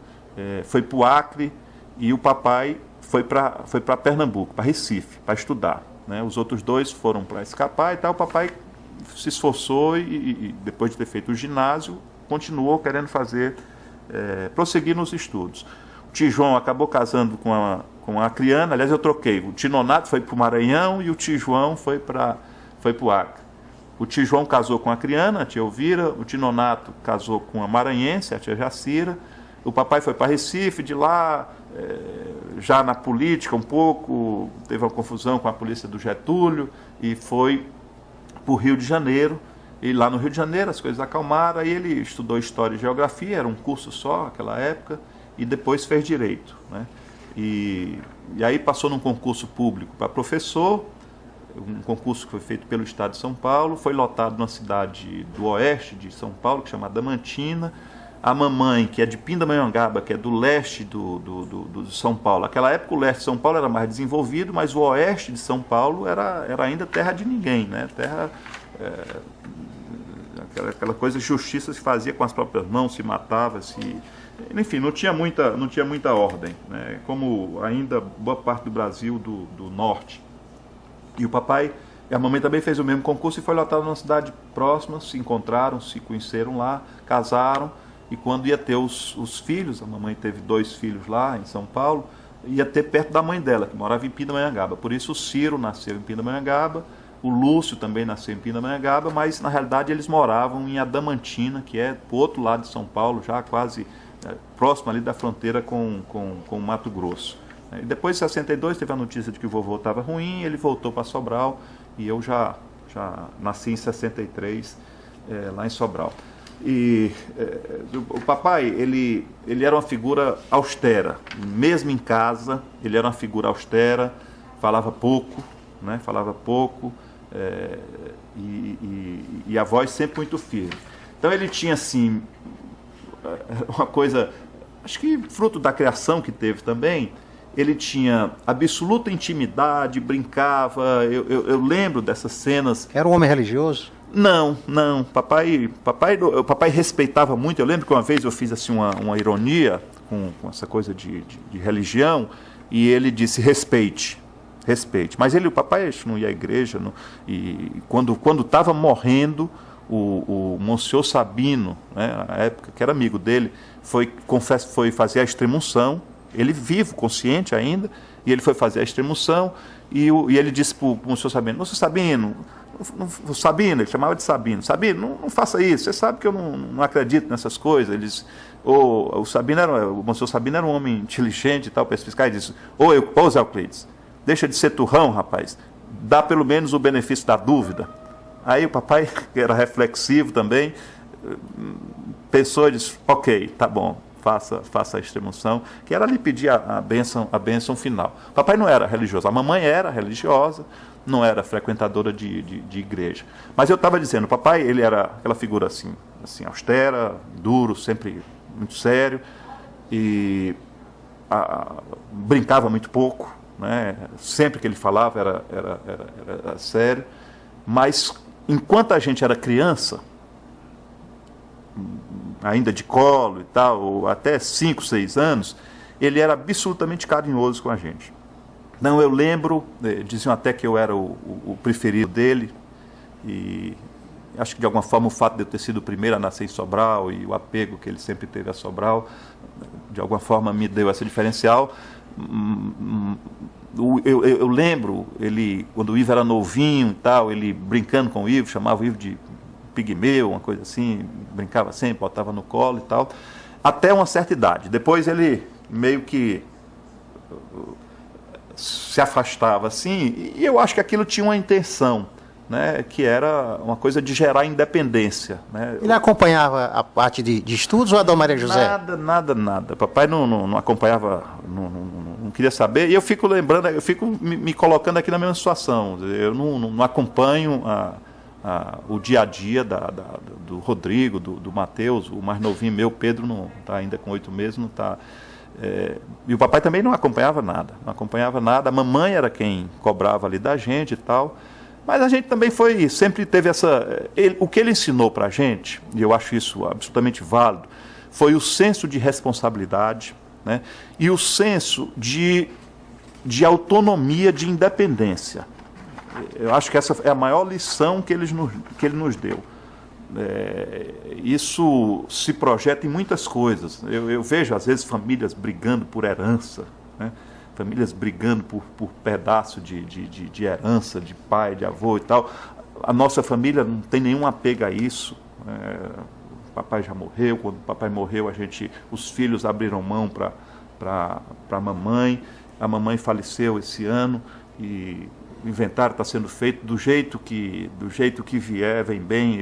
foi para o Acre, e o papai foi para Pernambuco, para Recife, para estudar, né? Os outros 2 foram para escapar e tal. O papai se esforçou e depois de ter feito o ginásio, continuou querendo prosseguir nos estudos. O tio João acabou casando com a Acriana, aliás, eu troquei. O tio Nonato foi para o Maranhão e o tio João foi para o Acre. O tio João casou com a Acriana, a tia Elvira, o tio Nonato casou com a maranhense, a tia Jacira. O papai foi para Recife, de lá, já na política um pouco, teve uma confusão com a polícia do Getúlio, e foi para o Rio de Janeiro. E lá no Rio de Janeiro as coisas acalmaram, aí ele estudou História e Geografia, era um curso só naquela época, e depois fez Direito, né? E aí passou num concurso público para professor, um concurso que foi feito pelo Estado de São Paulo, foi lotado numa cidade do oeste de São Paulo, que é chamada Damantina. A mamãe, que é de Pindamonhangaba, que é do leste do São Paulo. Naquela época o leste de São Paulo era mais desenvolvido, mas o oeste de São Paulo era ainda terra de ninguém, né? Terra, aquela coisa, justiça se fazia com as próprias mãos, se matava, enfim, não tinha muita ordem, né? Como ainda boa parte do Brasil do norte. E o papai e a mamãe também fez o mesmo concurso e foi lotado numa cidade próxima, se encontraram, se conheceram lá, casaram. e quando ia ter os filhos, a mamãe teve 2 filhos lá em São Paulo, ia ter perto da mãe dela, que morava em Pindamonhangaba. Por isso o Ciro nasceu em Pindamonhangaba, o Lúcio também nasceu em Pindamonhangaba, mas na realidade eles moravam em Adamantina, que é pro outro lado de São Paulo, já quase próximo ali da fronteira com o Mato Grosso. E depois, em 62, teve a notícia de que o vovô estava ruim, ele voltou para Sobral, e eu já nasci em 63, lá em Sobral. E o papai, ele era uma figura austera, mesmo em casa, ele era uma figura austera, falava pouco, né? Falava pouco, e a voz sempre muito firme. Então ele tinha, assim, uma coisa, acho que fruto da criação que teve também, ele tinha absoluta intimidade, brincava, eu lembro dessas cenas. Era um homem religioso? Não. Papai respeitava muito. Eu lembro que uma vez eu fiz assim uma ironia com essa coisa de religião, e ele disse: respeite. Mas o papai não ia à igreja, e quando estava morrendo, o Monsenhor Sabino, né, na época, que era amigo dele, foi fazer a extrema-unção. Ele vivo, consciente ainda, e ele foi fazer a extrema-unção, e ele disse para o Monsenhor Sabino: Monsenhor Sabino, ele chamava de Sabino, não faça isso, você sabe que eu não acredito nessas coisas. O Monsenhor Sabino era um homem inteligente e tal, perspicaz, e disse: Ô Zé Euclides, deixa de ser turrão, rapaz, dá pelo menos o benefício da dúvida. Aí o papai, que era reflexivo também, pensou e disse: ok, tá bom, faça a extrema-unção, que era lhe pedir a bênção final. O papai não era religioso, a mamãe era religiosa, não era frequentadora de igreja. Mas eu estava dizendo, o papai, ele era aquela figura assim austera, duro, sempre muito sério, e brincava muito pouco, né? Sempre que ele falava era sério, mas enquanto a gente era criança, ainda de colo e tal, ou até 5, 6 anos, ele era absolutamente carinhoso com a gente. Não, eu lembro, diziam até que eu era o preferido dele, e acho que de alguma forma o fato de eu ter sido o primeiro a nascer em Sobral e o apego que ele sempre teve a Sobral, de alguma forma me deu essa diferencial. Eu lembro, quando o Ivo era novinho e tal, ele brincando com o Ivo, chamava o Ivo de pigmeu, uma coisa assim, brincava sempre, botava no colo e tal, até uma certa idade. Depois ele meio que se afastava assim, e eu acho que aquilo tinha uma intenção, né, que era uma coisa de gerar independência, né? Ele acompanhava a parte de estudos ou a Dom Maria José? Nada. Papai não acompanhava, não queria saber, e eu fico lembrando, eu fico me colocando aqui na mesma situação. Eu não acompanho o dia a dia do Rodrigo, do Mateus, o mais novinho meu, Pedro, não está ainda com 8 meses, não está. E o papai também não acompanhava nada, a mamãe era quem cobrava ali da gente e tal, mas a gente também sempre teve o que ele ensinou para a gente, e eu acho isso absolutamente válido, foi o senso de responsabilidade, né, e o senso de autonomia, de independência. Eu acho que essa é a maior lição que ele nos deu. Isso se projeta em muitas coisas. Eu vejo, às vezes, famílias brigando por herança, né? Famílias brigando por pedaço de herança, de pai, de avô e tal. A nossa família não tem nenhum apego a isso. O papai já morreu, quando o papai morreu, os filhos abriram mão para a mamãe. A mamãe faleceu esse ano e o inventário está sendo feito do jeito que vier, vem bem.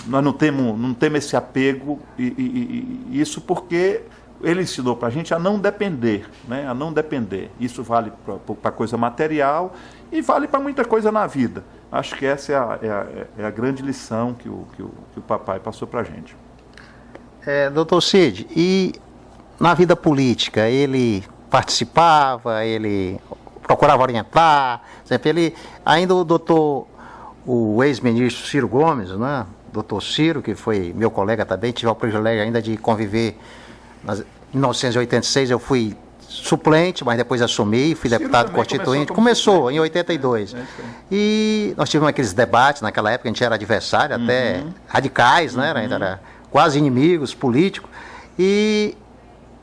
Nós não temos esse apego, e isso porque ele ensinou para a gente a não depender, né? A não depender. Isso vale para coisa material e vale para muita coisa na vida. Acho que essa é a grande lição que o papai passou para a gente. Doutor Cid, e na vida política, ele participava, ele procurava orientar, sempre ainda o ex-ministro Ciro Gomes, né? Doutor Ciro, que foi meu colega também, tive o privilégio ainda de conviver. Em 1986 eu fui suplente, mas depois assumi, fui deputado constituinte. Começou em 82. E nós tivemos aqueles debates naquela época, a gente era adversário, até radicais, né? Era quase inimigos políticos. E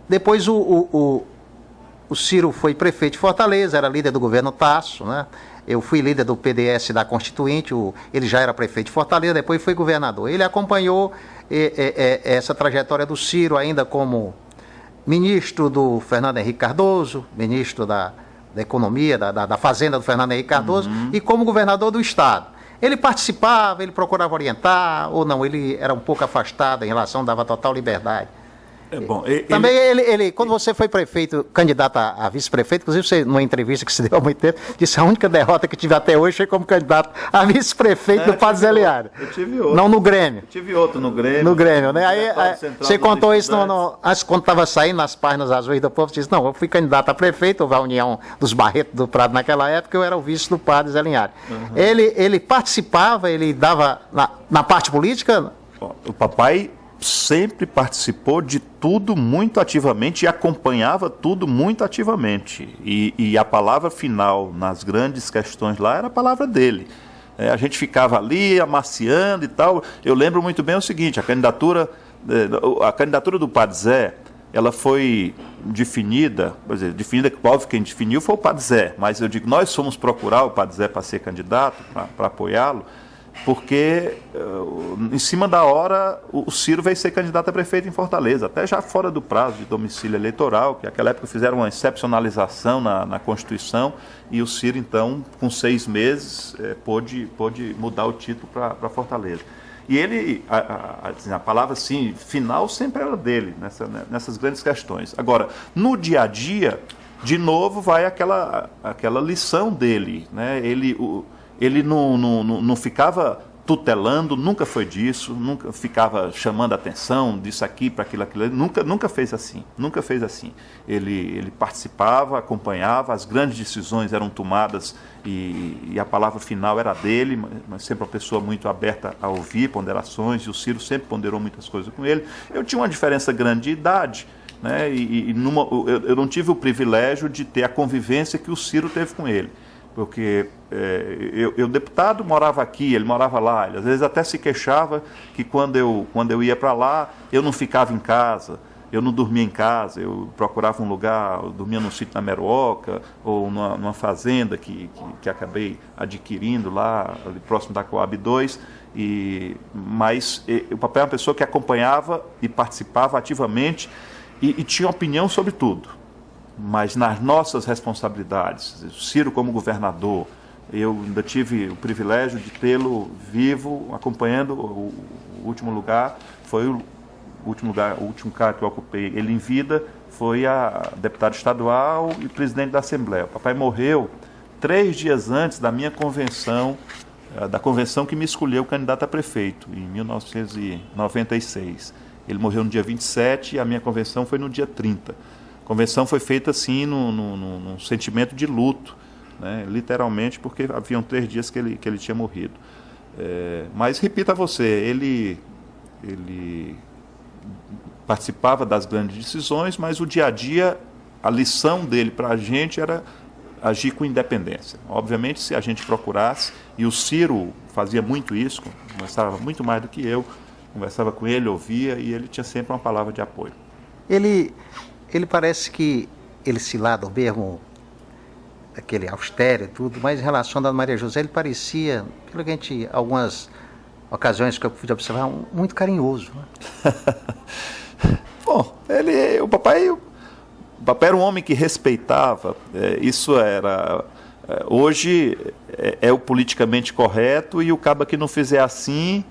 depois o Ciro foi prefeito de Fortaleza, era líder do governo Tasso, né? Eu fui líder do PDS da Constituinte, ele já era prefeito de Fortaleza, depois foi governador. Ele acompanhou essa trajetória do Ciro ainda como ministro do Fernando Henrique Cardoso, ministro da Economia, da Fazenda do Fernando Henrique Cardoso, e como governador do Estado. Ele participava, ele procurava orientar, ou não, ele era um pouco afastado em relação, dava total liberdade. Bom, Também quando você foi prefeito, candidato a vice-prefeito, inclusive você, numa entrevista que se deu há muito tempo, disse que a única derrota que tive até hoje foi como candidato a vice-prefeito do Padre Zé Liário. Eu tive outro. Não no Grêmio. Eu tive outro no Grêmio. No Grêmio, né? Aí você contou isso quando estava saindo nas páginas azuis do povo, você disse, não, eu fui candidato a prefeito, houve a união dos Barretos do Prado naquela época, eu era o vice do Padre Zé Liário. Ele participava, ele dava na parte política? Bom, o papai sempre participou de tudo muito ativamente e acompanhava tudo muito ativamente. E a palavra final nas grandes questões lá era a palavra dele. A gente ficava ali amaciando e tal. Eu lembro muito bem o seguinte, a candidatura do Padre Zé, ela foi definida, óbvio que quem definiu foi o Padre Zé, mas eu digo, nós fomos procurar o Padre Zé para ser candidato, para apoiá-lo, porque em cima da hora o Ciro veio ser candidato a prefeito em Fortaleza, até já fora do prazo de domicílio eleitoral, que naquela época fizeram uma excepcionalização na Constituição, e o Ciro então, com 6 meses, pôde mudar o título para Fortaleza. E ele, a palavra assim, final sempre era dele, nessas grandes questões. Agora, no dia a dia, de novo vai aquela lição dele, né? Ele não ficava tutelando, nunca foi disso, nunca ficava chamando a atenção disso aqui para aquilo, nunca fez assim, nunca fez assim. Ele participava, acompanhava, as grandes decisões eram tomadas e a palavra final era dele, mas sempre uma pessoa muito aberta a ouvir ponderações, e o Ciro sempre ponderou muitas coisas com ele. Eu tinha uma diferença grande de idade, né? Eu não tive o privilégio de ter a convivência que o Ciro teve com ele. Porque eu deputado, morava aqui, ele morava lá, ele às vezes até se queixava que quando eu ia para lá, eu não ficava em casa, eu não dormia em casa, eu procurava um lugar, eu dormia num sítio na Meruoca, ou numa fazenda que acabei adquirindo lá, ali próximo da Coab 2, mas o papai é uma pessoa que acompanhava e participava ativamente e tinha opinião sobre tudo. Mas nas nossas responsabilidades, Ciro como governador, eu ainda tive o privilégio de tê-lo vivo, acompanhando. O último lugar foi o último cargo que eu ocupei, ele em vida, foi a deputado estadual e presidente da Assembleia. O papai morreu 3 dias antes da minha convenção, da convenção que me escolheu candidato a prefeito, em 1996. Ele morreu no dia 27 e a minha convenção foi no dia 30. A convenção foi feita assim num sentimento de luto, né? Literalmente, porque haviam 3 dias que ele tinha morrido. Mas repito a você, ele participava das grandes decisões, mas o dia a dia, a lição dele para a gente era agir com independência. Obviamente, se a gente procurasse, e o Ciro fazia muito isso, conversava muito mais do que eu, conversava com ele, ouvia, e ele tinha sempre uma palavra de apoio. Ele parece que ele se lado mesmo, aquele austero e tudo, mas em relação a Dona Maria José, ele parecia, pelo que a gente, algumas ocasiões que eu pude observar, muito carinhoso. Né? Bom, o papai era um homem que respeitava, isso era... Hoje é o politicamente correto, e o cabo que não fizer assim...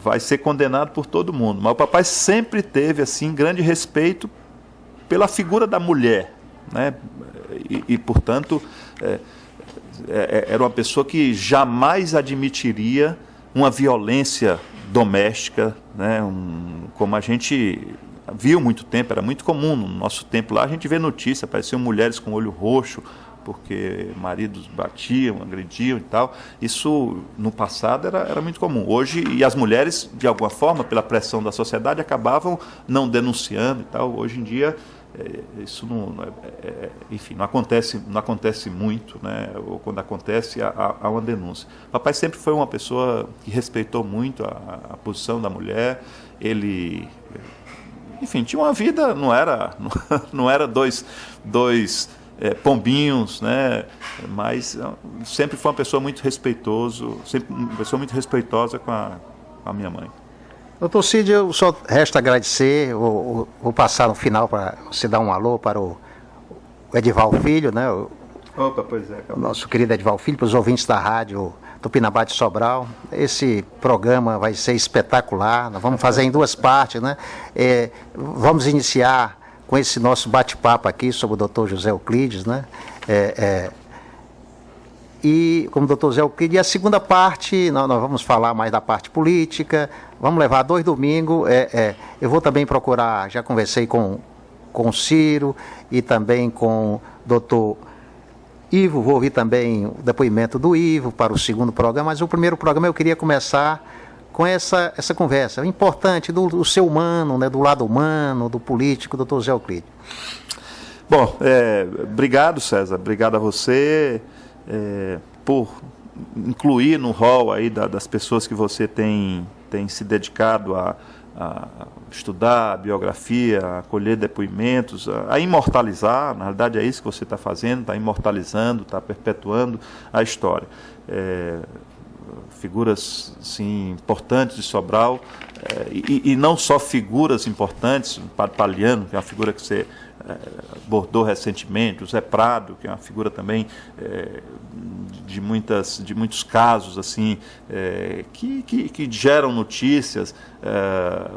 vai ser condenado por todo mundo. Mas o papai sempre teve assim grande respeito pela figura da mulher, né? Portanto, era uma pessoa que jamais admitiria uma violência doméstica, né? Como a gente viu muito tempo, era muito comum no nosso tempo lá, a gente vê notícia, apareciam mulheres com olho roxo, porque maridos batiam, agrediam e tal. Isso, no passado, era muito comum. Hoje, e as mulheres, de alguma forma, pela pressão da sociedade, acabavam não denunciando e tal. Hoje em dia, Isso enfim, não acontece muito, né? Ou quando acontece, há uma denúncia. Papai sempre foi uma pessoa que respeitou muito a posição da mulher. Ele, enfim, tinha uma vida, não era dois pombinhos, né? Mas sempre foi uma pessoa muito respeitosa com a minha mãe. Doutor Cid, eu só resta agradecer, vou passar no final para você dar um alô para o Edival Filho, né? Opa, pois é. O nosso querido Edival Filho, para os ouvintes da rádio Tupinambá de Sobral. Esse programa vai ser espetacular, nós vamos fazer em 2 partes, né? Vamos iniciar com esse nosso bate-papo aqui sobre o Dr. José Euclides, né? E como doutor José Euclides, e a segunda parte, nós vamos falar mais da parte política, vamos levar 2 domingos, eu vou também procurar, já conversei com o Ciro e também com o doutor Ivo, vou ouvir também o depoimento do Ivo para o segundo programa, mas o primeiro programa eu queria começar com essa conversa, importante do ser humano, né, do lado humano, do político, doutor José Euclides. Bom, obrigado, César, obrigado a você, por incluir no rol aí das pessoas que você tem se dedicado a estudar a biografia, a colher depoimentos, a imortalizar. Na realidade é isso que você está fazendo, está imortalizando, está perpetuando a história. Figuras assim, importantes de Sobral, e não só figuras importantes, o Padre Paliano, que é uma figura que você abordou recentemente, o Zé Prado, que é uma figura também de muitos casos assim, que geram notícias.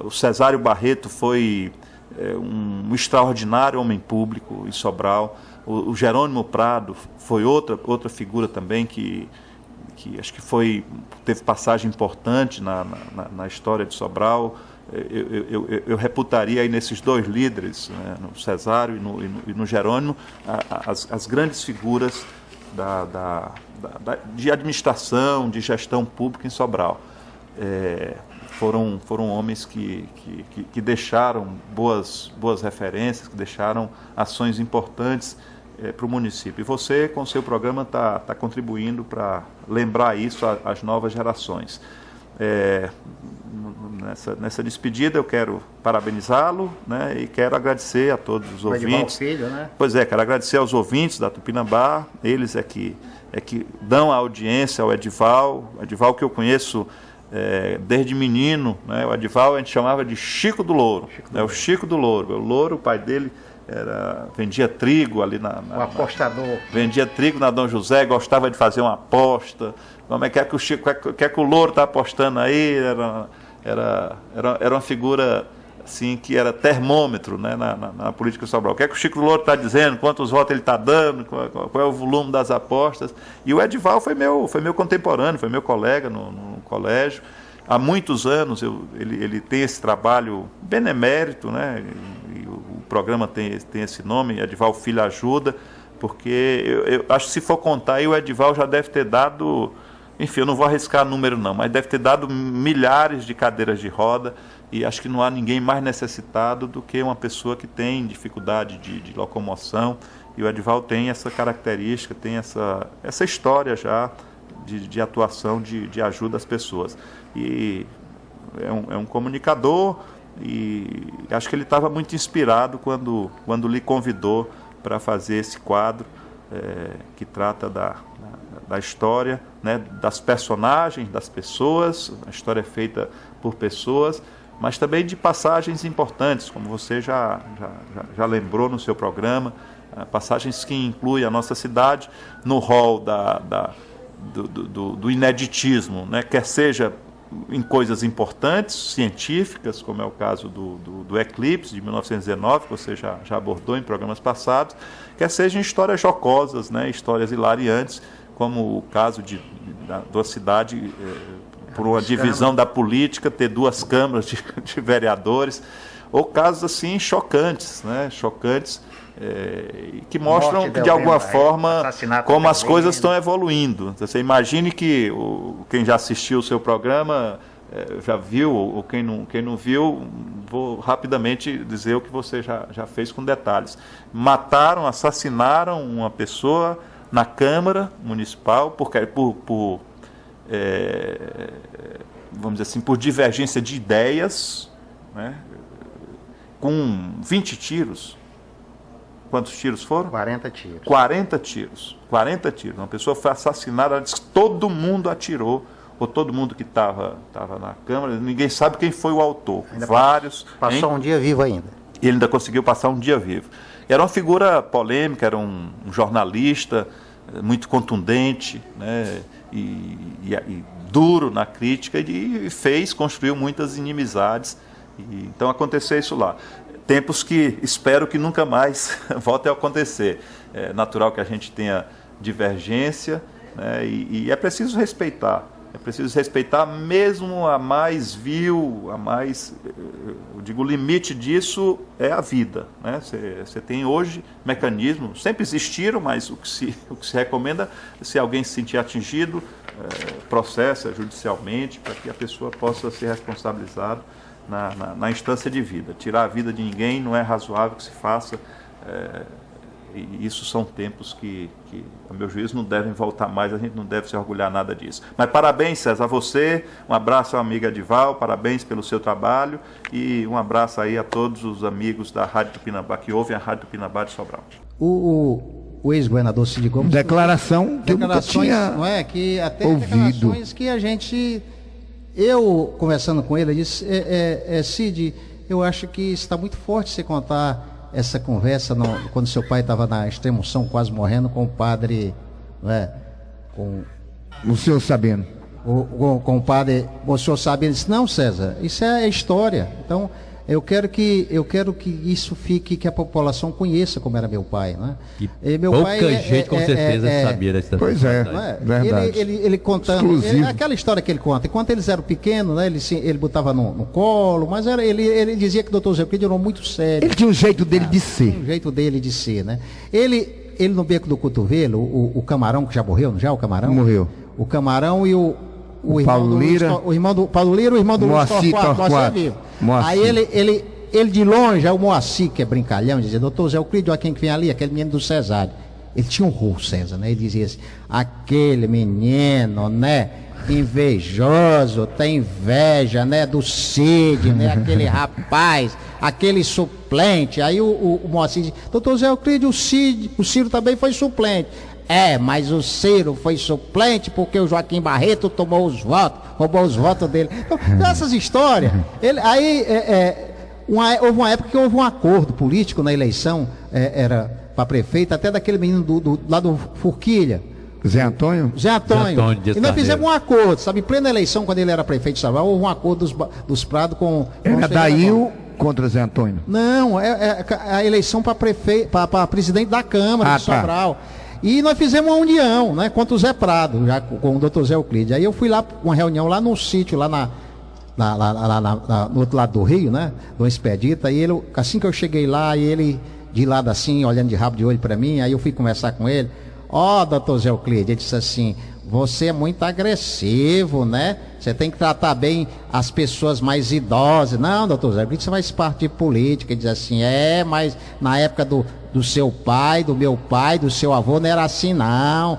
O Cesário Barreto foi um extraordinário homem público em Sobral. O Jerônimo Prado foi outra figura também que acho que teve passagem importante na história de Sobral. Eu reputaria aí nesses 2 líderes, né, no Cesário e no Jerônimo, as grandes figuras de administração, de gestão pública em Sobral. Foram homens que deixaram boas referências, que deixaram ações importantes para o município. E você, com o seu programa, está contribuindo para lembrar isso às novas gerações. Nessa despedida eu quero parabenizá-lo, né, e quero agradecer a todos os ouvintes. Filho, né? Pois é, quero agradecer aos ouvintes da Tupinambá, eles é que dão a audiência ao Edival que eu conheço desde menino, né? O Edival a gente chamava de Chico do Louro, o Chico do Louro. O Louro, o pai dele vendia trigo ali o apostador. Vendia trigo na Dom José, gostava de fazer uma aposta. Como é que o Chico, que o Louro está apostando aí? Era uma figura assim, que era termômetro, né, na política Sobral. O que é que o Chico do Louro está dizendo? Quantos votos ele está dando? Qual é o volume das apostas? E o Edival foi meu contemporâneo, foi meu colega no colégio. Há muitos anos ele tem esse trabalho benemérito, né? E o programa tem esse nome, Edival Filho Ajuda, porque eu acho que se for contar aí, o Edival já deve ter dado, enfim, eu não vou arriscar número não, mas deve ter dado milhares de cadeiras de roda, e acho que não há ninguém mais necessitado do que uma pessoa que tem dificuldade de locomoção, e o Edival tem essa característica, tem essa história já de atuação, de ajuda às pessoas. E é um comunicador, e acho que ele estava muito inspirado quando lhe convidou para fazer esse quadro que trata da história, né, das personagens, das pessoas. A história é feita por pessoas, mas também de passagens importantes, como você já lembrou no seu programa, passagens que incluem a nossa cidade no rol do ineditismo, né, quer seja em coisas importantes, científicas, como é o caso do eclipse de 1919, que você já abordou em programas passados, quer seja em histórias jocosas, né, histórias hilariantes, como o caso da cidade, por uma divisão da política, ter 2 câmaras de vereadores, ou casos assim chocantes, né, que mostram de alguma forma como as coisas estão evoluindo. Você imagine que quem já assistiu o seu programa já viu, ou quem não viu, vou rapidamente dizer o que você já fez com detalhes. Mataram, assassinaram uma pessoa na Câmara Municipal vamos dizer assim, por divergência de ideias, né, com 20 tiros. Quantos tiros foram? 40 tiros. 40 tiros. 40 tiros. Uma pessoa foi assassinada, ela disse que todo mundo atirou, ou todo mundo que estava na Câmara, ninguém sabe quem foi o autor. Ainda vários. Passou um dia vivo ainda. E ele ainda conseguiu passar um dia vivo. Era uma figura polêmica, era um jornalista muito contundente, né, e duro na crítica, e construiu muitas inimizades. Então aconteceu isso lá. Tempos que espero que nunca mais voltem a acontecer. É natural que a gente tenha divergência, né, e é preciso respeitar. É preciso respeitar mesmo a mais vil, a mais... Eu digo, o limite disso é a vida, né? Você tem hoje mecanismos, sempre existiram, mas o que se recomenda, se alguém se sentir atingido, processa judicialmente para que a pessoa possa ser responsabilizada na instância de vida. Tirar a vida de ninguém não é razoável que se faça, e isso são tempos que, a meu juízo, não devem voltar mais, a gente não deve se orgulhar nada disso. Mas parabéns, César, a você, um abraço à amiga Edival, parabéns pelo seu trabalho, e um abraço aí a todos os amigos da Rádio Tupinambá, que ouvem a Rádio Tupinambá de Sobral. O ex-governador Cid Gomes... Declaração que eu nunca tinha não é, que até ouvido. Declarações que a gente... Eu, conversando com ele, eu disse, Cid, eu acho que está muito forte você contar essa conversa quando seu pai estava na extremoção, quase morrendo, com o padre, não é? O senhor sabendo. Com o padre, o senhor sabe, ele disse, não, César, isso é história. Então, eu quero que isso fique, que a população conheça como era meu pai, né? E meu pouca pai gente com certeza sabia dessa história. Pois é, verdade. Ele contando, aquela história que ele conta, enquanto eles eram pequenos, né, ele botava no colo, mas ele dizia que o doutor Zé Euclides era muito sério. Ele tinha um jeito dele de ser. Um jeito dele de ser, né? Ele no beco do cotovelo, o Camarão, que já morreu, não já? O Camarão? Morreu. O Camarão e o Paulo Lira. O irmão do Paulo Lira, o irmão do Moacir Torquato. Aí ele de longe, o Moacir, que é brincalhão, dizia, doutor Zé Euclides, olha quem vem ali, aquele menino do Cesário. Ele tinha um horror, César, né? Ele dizia assim, aquele menino, né, invejoso, tem inveja, né, do Cid, né, aquele rapaz, aquele suplente. Aí o Moacir dizia, doutor Zé Euclides, o Ciro também foi suplente. Mas o Ciro foi suplente porque o Joaquim Barreto tomou os votos, roubou os votos dele. Então, essas histórias, houve uma época que houve um acordo político na eleição, era para prefeito, até daquele menino lá do Forquilha. Zé Antônio? Zé Antônio. E nós fizemos um acordo, sabe? Em plena eleição, quando ele era prefeito de Sobral, houve um acordo dos Prados com... Era Dail contra Zé Antônio? Não, a eleição para presidente da Câmara de Sobral. Tá. E nós fizemos uma união, né, contra o Zé Prado, já com o doutor Zé Euclides. Aí eu fui lá, uma reunião lá no sítio, lá no outro lado do Rio, né, do Expedita, e ele, assim que eu cheguei lá, e ele de lado assim, olhando de rabo de olho para mim, aí eu fui conversar com ele. Doutor Zé Euclides, ele disse assim, você é muito agressivo, né? Você tem que tratar bem as pessoas mais idosas. Não, doutor Zé Euclides, você faz parte de política. Ele diz assim, mas na época do seu pai, do meu pai, do seu avô, não era assim, não.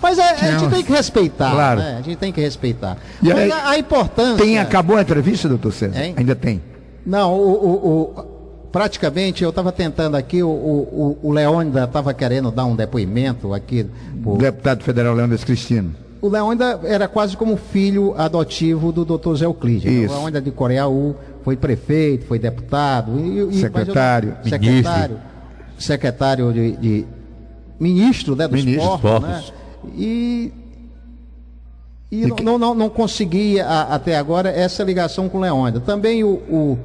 Mas a gente tem que respeitar, claro. Né? A gente tem que respeitar. E mas a importância... Acabou a entrevista, doutor César? Hein? Ainda tem? Não, praticamente eu estava tentando aqui, o Leônidas estava querendo dar um depoimento aqui. O deputado federal Leônidas Cristino. O Leônidas era quase como filho adotivo do doutor Zé Euclides. Isso. O Leônidas de Coreaú foi prefeito, foi deputado. Secretário. Secretário de ministro, né, do esporte. Né? E não conseguia até agora essa ligação com o Leônidas. Também o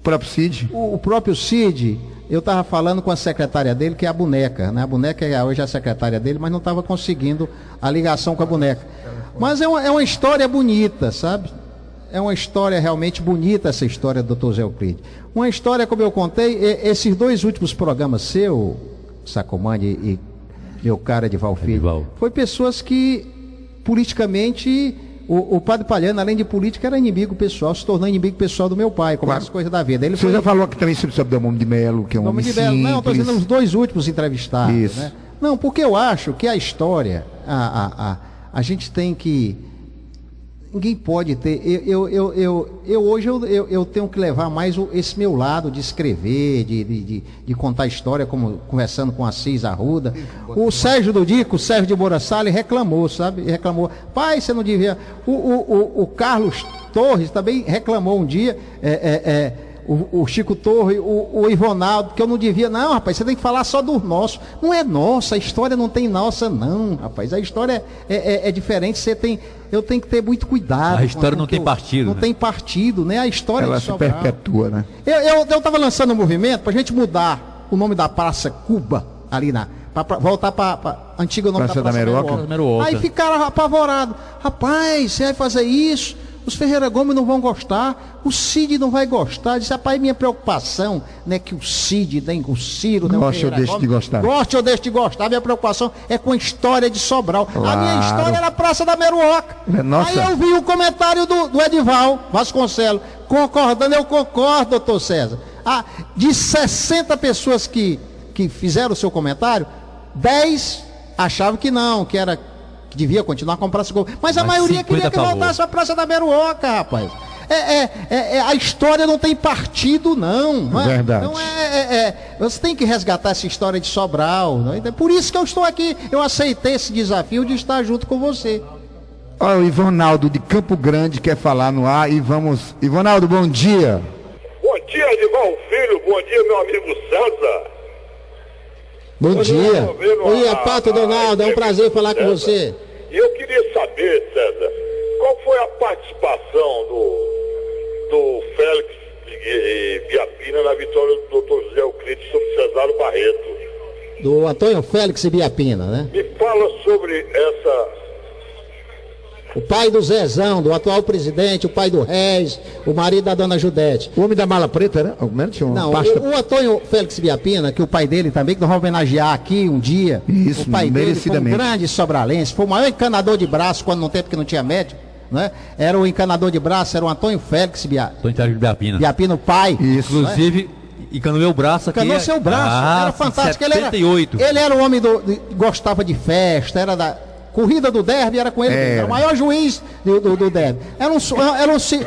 próprio Cid. O próprio Cid, eu estava falando com a secretária dele, que é a Boneca, né? A Boneca é hoje a secretária dele, mas não estava conseguindo a ligação com a Boneca. Mas é uma história bonita, sabe? É uma história realmente bonita, essa história do Dr. Zé Euclides. Uma história, como eu contei, esses dois últimos programas seu, Sacomani e meu cara Edival Filho, foi pessoas que politicamente o padre Palhano, além de político, era inimigo pessoal, se tornou inimigo pessoal do meu pai, como as coisas da vida. Ele Você já falou aqui também sobre o Belmonte de Melo, que é um homem de Melo. Não, estou simples. dizendo os dois últimos entrevistados. Isso. Né? Não, porque eu acho que a história, a gente tem que... Ninguém pode ter... Hoje eu tenho que levar mais esse meu lado de escrever, de contar história, como conversando com Assis Arruda. O Sérgio do Dico, o Sérgio de Borassali reclamou, sabe? Reclamou. Pai, você não devia... O Carlos Torres também reclamou um dia... O Chico Torre, o Ivonaldo, que eu não devia. Não, rapaz, você tem que falar só do nosso. Não é nossa, a história não tem nossa, não, rapaz. A história é diferente. Eu tenho que ter muito cuidado. A história não tem partido. Não né? tem partido, né? A história Ela de se Sobral. perpetua, né? Eu estava lançando um movimento para a gente mudar o nome da Praça Cuba, ali para voltar para antigo nome Praça da Praça da Meruoca. Meruoca. Aí ficaram apavorados. Rapaz, você vai fazer isso? Os Ferreira Gomes não vão gostar, o Cid não vai gostar. Disse, rapaz, minha preocupação não é que o Cid, nem o Ciro, nem o Goste ou Ferreira deixe Gomes, de gostar. Goste ou deixe de gostar, minha preocupação é com a história de Sobral. Claro. A minha história era a Praça da Meruoca. Nossa. Aí eu vi o comentário do Edival Vasconcelos, concordando, eu concordo, doutor César. De 60 pessoas que fizeram o seu comentário, 10 achavam que não, que devia continuar com a Praça Gol. Mas a maioria queria que voltasse a Praça da Meruoca, rapaz. A história não tem partido, não. É? Verdade. Então você tem que resgatar essa história de Sobral. Não é? Por isso que eu estou aqui. Eu aceitei esse desafio de estar junto com você. Olha, o Ivonaldo de Campo Grande quer falar no ar e vamos... Ivonaldo, bom dia. Bom dia, Edival Filho. Bom dia, meu amigo César. Bom dia. Oi, Pato Donaldo, é um prazer falar com você. E eu queria saber, César, qual foi a participação do Félix Biapina na vitória do Dr. José Euclides sobre Cesário Barreto? Do Antônio Félix Biapina, né? Me fala sobre essa... O pai do Zezão, do atual presidente, o pai do Reis, o marido da dona Judete. O homem da mala preta, né? Não, o Antônio Félix Biapina, que o pai dele também, que nós vamos homenagear aqui um dia. Isso, o pai dele foi um merecidamente. grande sobralense, foi o maior encanador de braço, quando no tempo que não tinha médico, né? Era o encanador de braço, era o Antônio Félix Antônio Biapina. Biapina, o pai. Isso. Inclusive, encanou meu braço aqui. Encanou seu braço, era fantástico. 78. Ele era um homem gostava de festa, era da corrida do derby, era com ele, era o maior juiz do derby. Era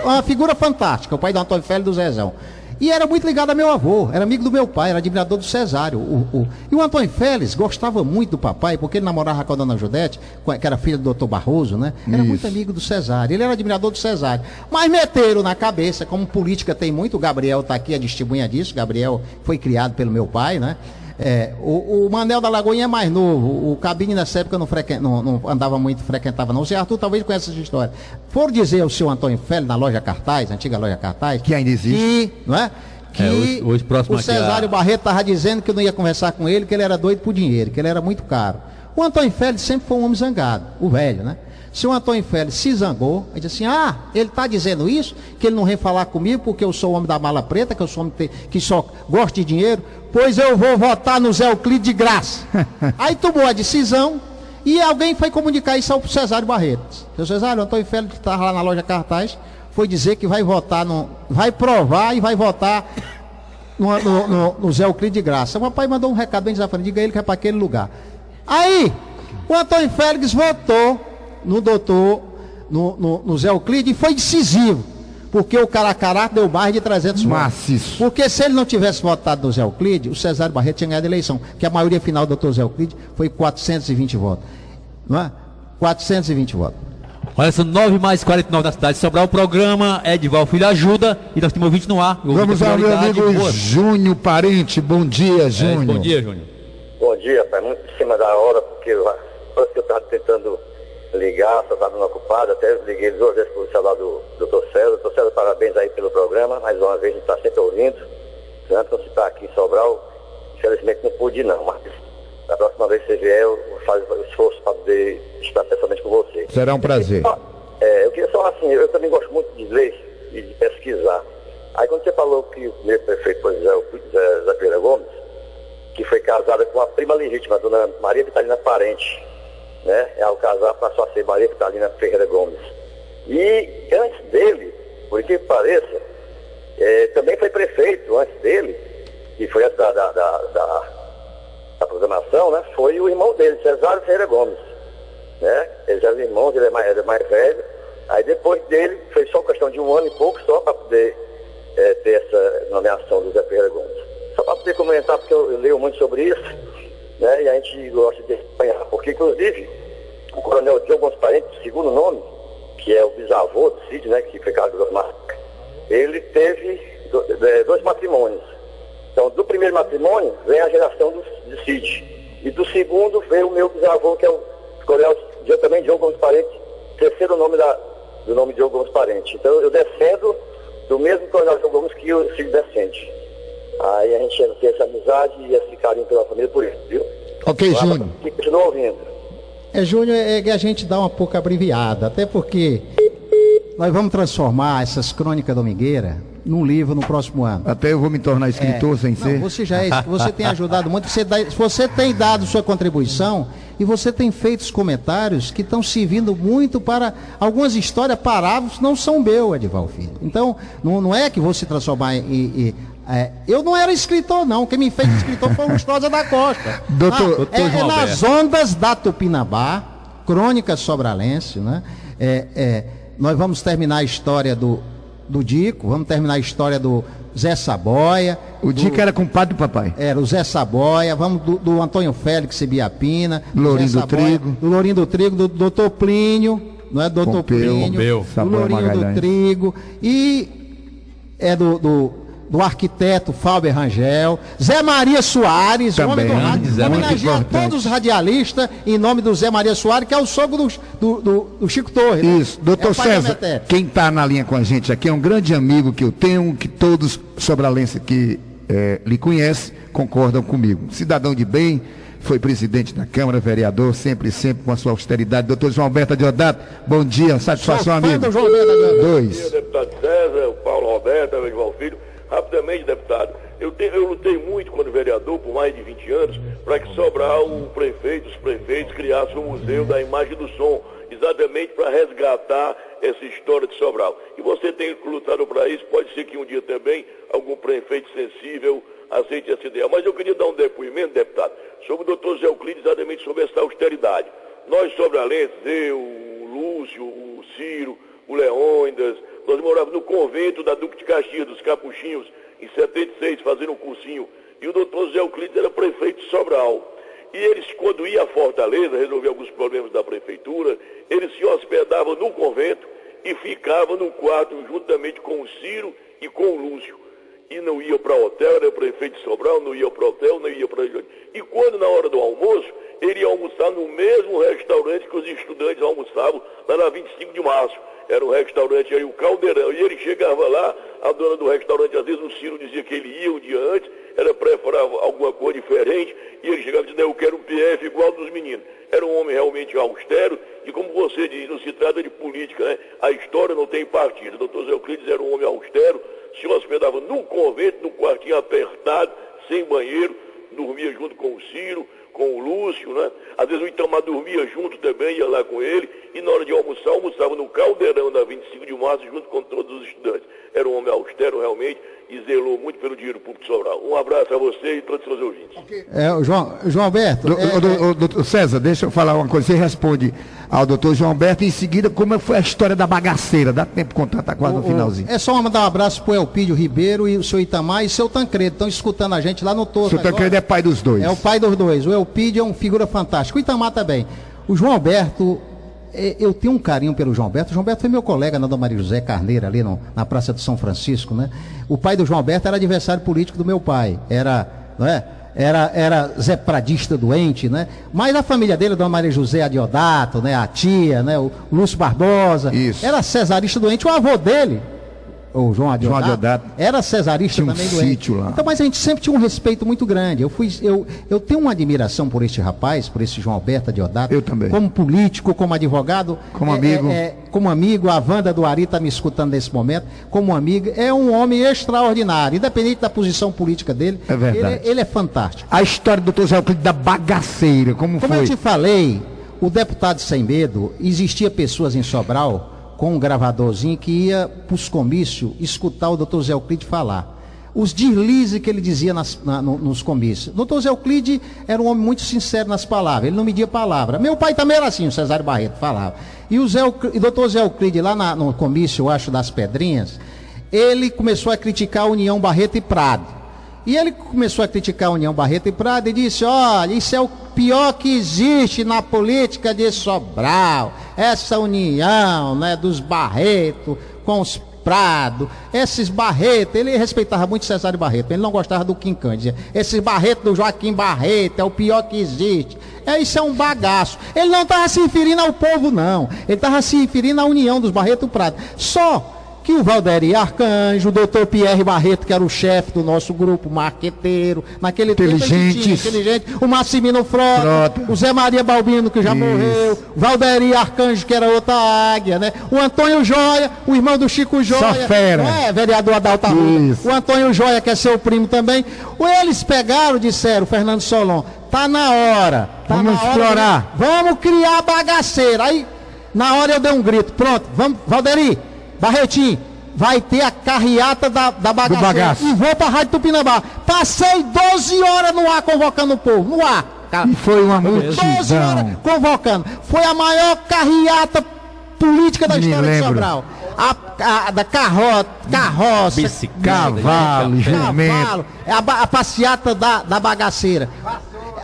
uma figura fantástica, o pai do Antônio Félix do Zezão. E era muito ligado a meu avô, era amigo do meu pai, era admirador do Cesário. E o Antônio Félix gostava muito do papai, porque ele namorava com a dona Judete, que era filha do doutor Barroso, né? Era muito amigo do Cesário, ele era admirador do Cesário. Mas meteram na cabeça, como política tem muito, o Gabriel está aqui, a testemunha disso, Gabriel foi criado pelo meu pai, né? O Manel da Lagoinha é mais novo, o Cabine nessa época não andava muito, frequentava não. O Zé Arthur talvez conheça essa história. For dizer ao seu Antônio Félix, na loja Cartaz, antiga loja Cartaz, que ainda existe, não é? Que hoje próximo o Cesário Barreto estava dizendo que eu não ia conversar com ele, que ele era doido por dinheiro, que ele era muito caro. O Antônio Félix sempre foi um homem zangado, o velho, né? Se o Antônio Félix se zangou, ele disse assim, ele está dizendo isso, que ele não vem falar comigo porque eu sou o homem da mala preta, que eu sou homem que só gosta de dinheiro, pois eu vou votar no Zé Euclides de graça. Aí tomou a decisão e alguém foi comunicar isso ao Cesário Barreto. Seu Cesário, o Antônio Félix, que estava lá na loja Cartaz, foi dizer que vai votar, vai provar e vai votar no Zé Euclides de graça. O papai mandou um recado bem desafiante, diga a ele que é para aquele lugar. Aí, o Antônio Félix votou no Zé Euclides e foi decisivo, porque o Caracará deu mais de 300 votos. Porque se ele não tivesse votado no Zé Euclides, o Cesário Barreto tinha ganhado a eleição, que a maioria final do Dr. Zé Euclides foi 420 votos. Não é? 420 votos. Olha, são 9h49 da cidade de Sobral. O programa Edival Filho ajuda e nós temos ouvinte no ar. Vamos ao meu amigo Júnior Parente. Bom dia, Júnior. Bom dia, Júnior. Bom dia, pai. Muito em cima da hora, porque eu estava tentando ligar, só estava ocupado, até liguei 2 vezes para o celular do Dr. César. Dr. César, parabéns aí pelo programa, mais uma vez a gente está sempre ouvindo. Antes de você estar aqui em Sobral, infelizmente não pude não, mas da próxima vez que você vier, eu vou fazer o esforço para poder estar pessoalmente com você. Será um prazer. Eu queria só assim, eu também gosto muito de ler e de pesquisar. Aí quando você falou que o primeiro prefeito foi Zé Ferreira Gomes, que foi casada com a prima legítima, a dona Maria Vitalina Parente, né? Ao casar passou a ser Maria Vitalina Ferreira Gomes. E antes dele, por que pareça, também foi prefeito antes dele, que foi antes da programação, né? Foi o irmão dele, Cesário Ferreira Gomes, né? Eles eram irmãos, ele é mais velho. Aí depois dele, foi só questão de 1 ano e pouco, só para poder ter essa nomeação do Zé Ferreira Gomes. Só para poder comentar, porque eu leio muito sobre isso, né? E a gente gosta de acompanhar, porque inclusive o coronel Diogo Gomes Parente, segundo nome, que é o bisavô do Cid, né? Que foi Carlos Marques, ele teve 2 matrimônios. Então, do primeiro matrimônio vem a geração do Cid. E do segundo veio o meu bisavô, que é o coronel também Diogo Gomes Parente, terceiro nome do nome Diogo Gomes Parente. Então, eu descendo do mesmo coronel Diogo Gomes que o Cid descende. Aí a gente tem essa amizade e esse carinho pela família por isso, viu? Ok, Júnior. E continua ouvindo. Júnior, é que a gente dá uma pouca abreviada, até porque nós vamos transformar essas crônicas domingueiras num livro no próximo ano. Até eu vou me tornar escritor sem ser. Você tem ajudado muito, você tem dado sua contribuição e você tem feito os comentários que estão servindo muito para algumas histórias, parágrafos não são meus, Edivaldo Filho. Então, não é que vou se transformar eu não era escritor, não. Quem me fez escritor foi o Lustrosa da Costa. Doutor nas ondas da Tupinambá, Crônica Sobralense, né? Nós vamos terminar a história do Dico, vamos terminar a história do Zé Saboia. O Dico era compadre do papai. Era o Zé Saboia, vamos do Antônio Félix Biapina, Lourinho do Trigo. Do Lourinho do Trigo, do Doutor Plínio, não é? Doutor Plínio, do Lourinho do Trigo, e do arquiteto Fábio Rangel, Zé Maria Soares, também, homem do rádio, homenagear todos os radialistas em nome do Zé Maria Soares, que é o sogro do Chico Torres. Isso, doutor César, quem está na linha com a gente aqui é um grande amigo que eu tenho, que todos sobralenses que lhe conhecem, concordam comigo. Cidadão de bem, foi presidente da Câmara, vereador, sempre com a sua austeridade. Doutor João Alberto Adiodato, bom dia, satisfação, amigo. João Alberto Adiodato. 2. Bom dia, deputado César, o Paulo Roberto, o Edivaldo Filho. Rapidamente, deputado, eu lutei muito quando vereador, por mais de 20 anos, para que Sobral, os prefeitos criassem um museu da imagem do som, exatamente para resgatar essa história de Sobral. E você tem lutado para isso, pode ser que um dia também algum prefeito sensível aceite essa ideia. Mas eu queria dar um depoimento, deputado, sobre o doutor Zé Euclides, exatamente sobre essa austeridade. Nós sobralenses, eu, o Lúcio, o Ciro, o Leônidas, nós morávamos no convento da Duque de Caxias, dos Capuchinhos, em 76, fazendo um cursinho. E o doutor Zé Euclides era prefeito de Sobral. E eles, quando iam a Fortaleza, resolver alguns problemas da prefeitura, eles se hospedavam no convento e ficavam no quarto juntamente com o Ciro e com o Lúcio. E não ia para hotel, era prefeito de Sobral, não ia para hotel, não ia para... E quando, na hora do almoço, ele ia almoçar no mesmo restaurante que os estudantes almoçavam, lá na 25 de março. Era um restaurante aí, o Caldeirão. E ele chegava lá, a dona do restaurante, às vezes o Ciro dizia que ele ia um dia antes, ela preparava alguma coisa diferente, e ele chegava e dizia, eu quero um PF igual dos meninos. Era um homem realmente austero, e como você diz, não se trata de política, né? A história não tem partido. O doutor Zé Euclides era um homem austero, se hospedava num convento, num quartinho apertado, sem banheiro, dormia junto com o Ciro, com o Lúcio, né? Às vezes o Itamar dormia junto também, ia lá com ele, e na hora de almoçar, almoçava no Caldeirão da 25 de março, junto com todos os estudantes. Era um homem austero realmente, e zelou muito pelo dinheiro público de Sobral. Um abraço a você e todos os seus ouvintes. João Alberto. Doutor César, deixa eu falar uma coisa. Você responde ao doutor João Alberto e em seguida como foi a história da bagaceira. Dá tempo de contar, tá quase no finalzinho. É só mandar um abraço pro Elpídio Ribeiro e o seu Itamar e seu Tancredo. Estão escutando a gente lá no Torto. Seu Tancredo é pai dos dois. É o pai dos dois. O Elpídio é uma figura fantástica. O Itamar também. O João Alberto, eu tenho um carinho pelo João Alberto. O João Alberto foi meu colega na Dona Maria José Carneiro, ali na Praça de São Francisco, né? O pai do João Alberto era adversário político do meu pai. Era Zé Pradista doente, né? Mas a família dele, Dona Maria José Adiodato, né? A tia, né? O Lúcio Barbosa. Isso. Era cesarista doente. O avô dele, o João Adiodato, era cesarista tinha também um doente. sítio lá. Então, mas a gente sempre tinha um respeito muito grande. Eu tenho uma admiração por este rapaz, por esse João Alberto Adiodato. Eu também. Como político, como advogado. Como amigo. Como amigo, a Wanda do Ari está me escutando nesse momento. Como amigo, é um homem extraordinário. Independente da posição política dele. É verdade. Ele é fantástico. A história do doutor Zé Euclides da bagaceira, como foi? Como eu te falei, o deputado Sem Medo, existia pessoas em Sobral com um gravadorzinho que ia para os comícios escutar o doutor Zé Euclide falar. Os deslizes que ele dizia nos comícios. O doutor Zé Euclide era um homem muito sincero nas palavras, ele não media palavra. Meu pai também era assim, o Cesário Barreto falava. E o doutor Zé Euclide, lá no comício, eu acho, das Pedrinhas, ele começou a criticar a União Barreto e Prado. E ele começou a criticar a União Barreto e Prado e disse: olha, isso é o pior que existe na política de Sobral, essa união, né, dos Barreto com os Prado, esses Barreto. Ele respeitava muito Cesário Barreto, ele não gostava do Quincã, dizia: esse Barreto do Joaquim Barreto é o pior que existe. Isso é um bagaço. Ele não estava se referindo ao povo, não, ele estava se referindo à união dos Barreto e Prado. Só que o Valderi Arcanjo, o doutor Pierre Barreto, que era o chefe do nosso grupo marqueteiro, naquele tempo inteligente, o Massimino Frota, o Zé Maria Balbino, que já morreu, o Valderi Arcanjo, que era outra águia, né? O Antônio Joia, o irmão do Chico Joia, só fera. Não é, vereador Adalto Arruda. O Antônio Joia, que é seu primo também. Eles pegaram, disseram, Fernando Solon, tá na hora. Vamos explorar. Vamos criar bagaceira. Aí, na hora eu dei um grito, pronto, vamos, Valderi, Barretinho, vai ter a carreata da bagaceira. E vou para a Rádio Tupinambá. Passei 12 horas no ar convocando o povo, no ar. E foi uma multidão. 12 horas convocando. Foi a maior carreata política da história de Sobral. Da carroça, cavalo, jumento. A passeata da bagaceira.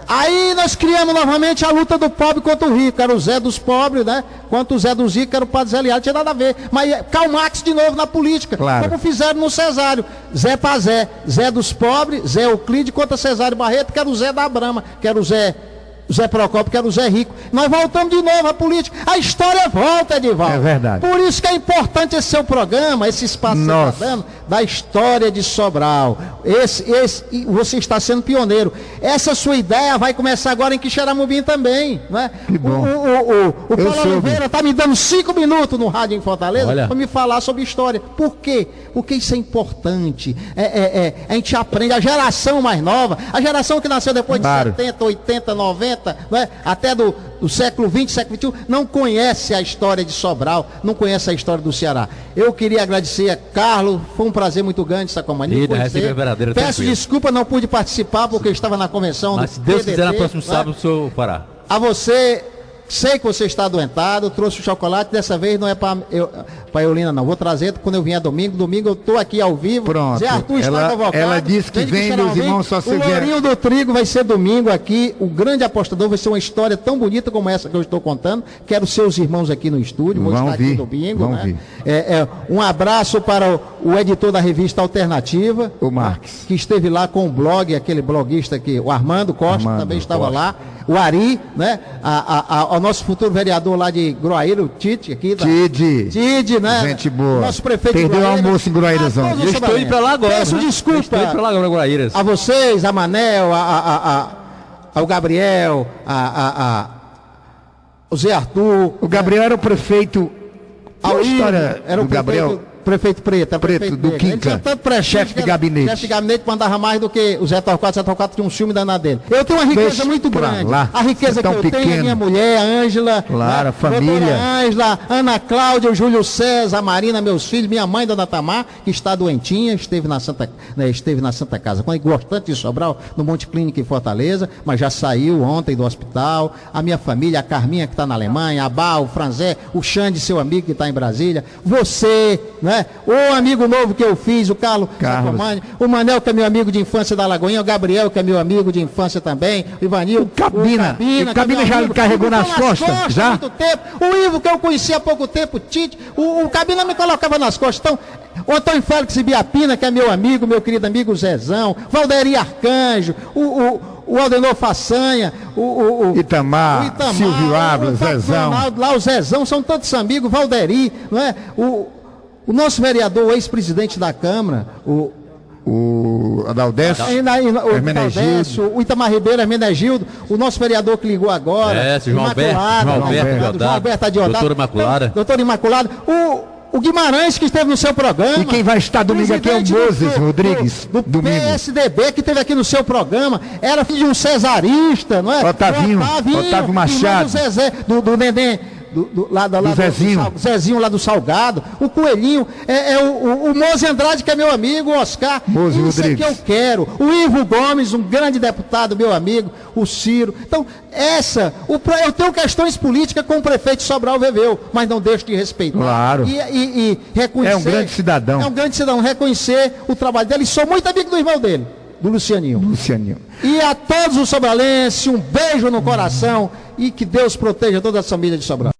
Aí nós criamos novamente a luta do pobre contra o rico. Era o Zé dos pobres, né? Quanto o Zé dos ricos, era o Padre Zé Leal, não tinha nada a ver. Mas Karl Marx de novo na política, claro. Como fizeram no Cesário. Zé pra Zé, Zé dos pobres, Zé Euclide contra Cesário Barreto, que era o Zé da Brama, que era o Zé Procópio, que era o Zé Rico. Nós voltamos de novo à política. A história volta, Edivaldo. É verdade. Por isso que é importante esse seu programa, esse espaço que você está dando, da história de Sobral. Você está sendo pioneiro. Essa sua ideia vai começar agora em Quixeramobim também, né? Que bom. O Paulo Oliveira está me dando 5 minutos no rádio em Fortaleza para me falar sobre história. Por quê? Porque isso é importante. A gente aprende. A geração mais nova, a geração que nasceu depois de 70, 80, 90, né? Até do século XX, século XXI, não conhece a história de Sobral, não conhece a história do Ceará. Eu queria agradecer a Carlos, foi um prazer muito grande estar com a Mania. Peço desculpa, não pude participar porque eu estava na convenção. Mas se Deus quiser, no próximo sábado o senhor fará. A você, sei que você está adoentado, trouxe o chocolate, dessa vez não é para Eulina não, vou trazer quando eu vier domingo eu estou aqui ao vivo. Pronto. Zé Arthur está convocado. Ela disse que vem, meus irmãos, só se vier. O Lourinho do Trigo vai ser domingo aqui, o Grande Apostador vai ser uma história tão bonita como essa que eu estou contando, quero seus irmãos aqui no estúdio, vou estar aqui domingo, né? Um abraço para o editor da revista Alternativa, o Marques, que esteve lá com o blog, aquele bloguista aqui, o Armando Costa, também estava lá, o Ari, né? Ao nosso futuro vereador lá de Groaíra, o Tite, aqui. Tite, né? Gente boa. Nosso prefeito perdeu o almoço em Groaírazão. Eu estou indo para lá agora. Peço desculpa. Estou indo para lá agora, Groaíras. A vocês, a Manel, ao Gabriel, o Zé Arthur. O Gabriel era o prefeito. A história era o Gabriel. Prefeito Preto, do Quinca, chefe de gabinete. Chefe de gabinete mandava mais do que o Zé Torquato. Zé Torquato tinha um ciúme danado dele. Eu tenho uma riqueza muito grande. A riqueza que eu tenho é minha mulher, a Ângela, a família. Ângela, Ana Cláudia, o Júlio César, a Marina, meus filhos, minha mãe, Dona Tamar, que está doentinha, esteve na Santa Casa, gostante de Sobral, no Monte Clínico em Fortaleza, mas já saiu ontem do hospital. A minha família, a Carminha, que está na Alemanha, a Bal, o Franzé, o Xande, seu amigo, que está em Brasília. Você, né? O amigo novo que eu fiz, o Carlos. O Manel, que é meu amigo de infância da Lagoinha, o Gabriel, que é meu amigo de infância também, o Ivanil, o Cabina já me carregou nas costas, já? Muito tempo. O Ivo, que eu conheci há pouco tempo, o Tite, o Cabina me colocava nas costas. Então, o Antônio Félix Biapina, que é meu amigo, meu querido amigo Zezão, Valderi Arcanjo, o Aldenor Façanha, o Itamar, Silvio Ávila, Zezão. Lá o Zezão, são tantos amigos, Valderi, não é? O nosso vereador, o ex-presidente da Câmara, o Adaldesso, o Itamar Ribeiro, Hermenegildo, o nosso vereador que ligou agora, João Alberto Adiodato, doutor Imaculado, o Guimarães, que esteve no seu programa. E quem vai estar domingo aqui é o Moses Rodrigues. Do PSDB, que esteve aqui no seu programa. Era filho de um cesarista, não é? Otávio Machado. Do Zezé, do Neném. do Zezinho. Zezinho lá do Salgado, o Coelhinho, o Moze Andrade, que é meu amigo, o Oscar, Moze isso é que Rodrigues. eu quero, o Ivo Gomes, um grande deputado, meu amigo, o Ciro. Então, eu tenho questões políticas com o prefeito de Sobral Veveu, mas não deixo de respeitar. Claro. E reconhecer. É um grande cidadão. É um grande cidadão, reconhecer o trabalho dele, e sou muito amigo do irmão dele, do Lucianinho. Lucianinho. E a todos os sobralenses, um beijo no coração e que Deus proteja toda a família de Sobral.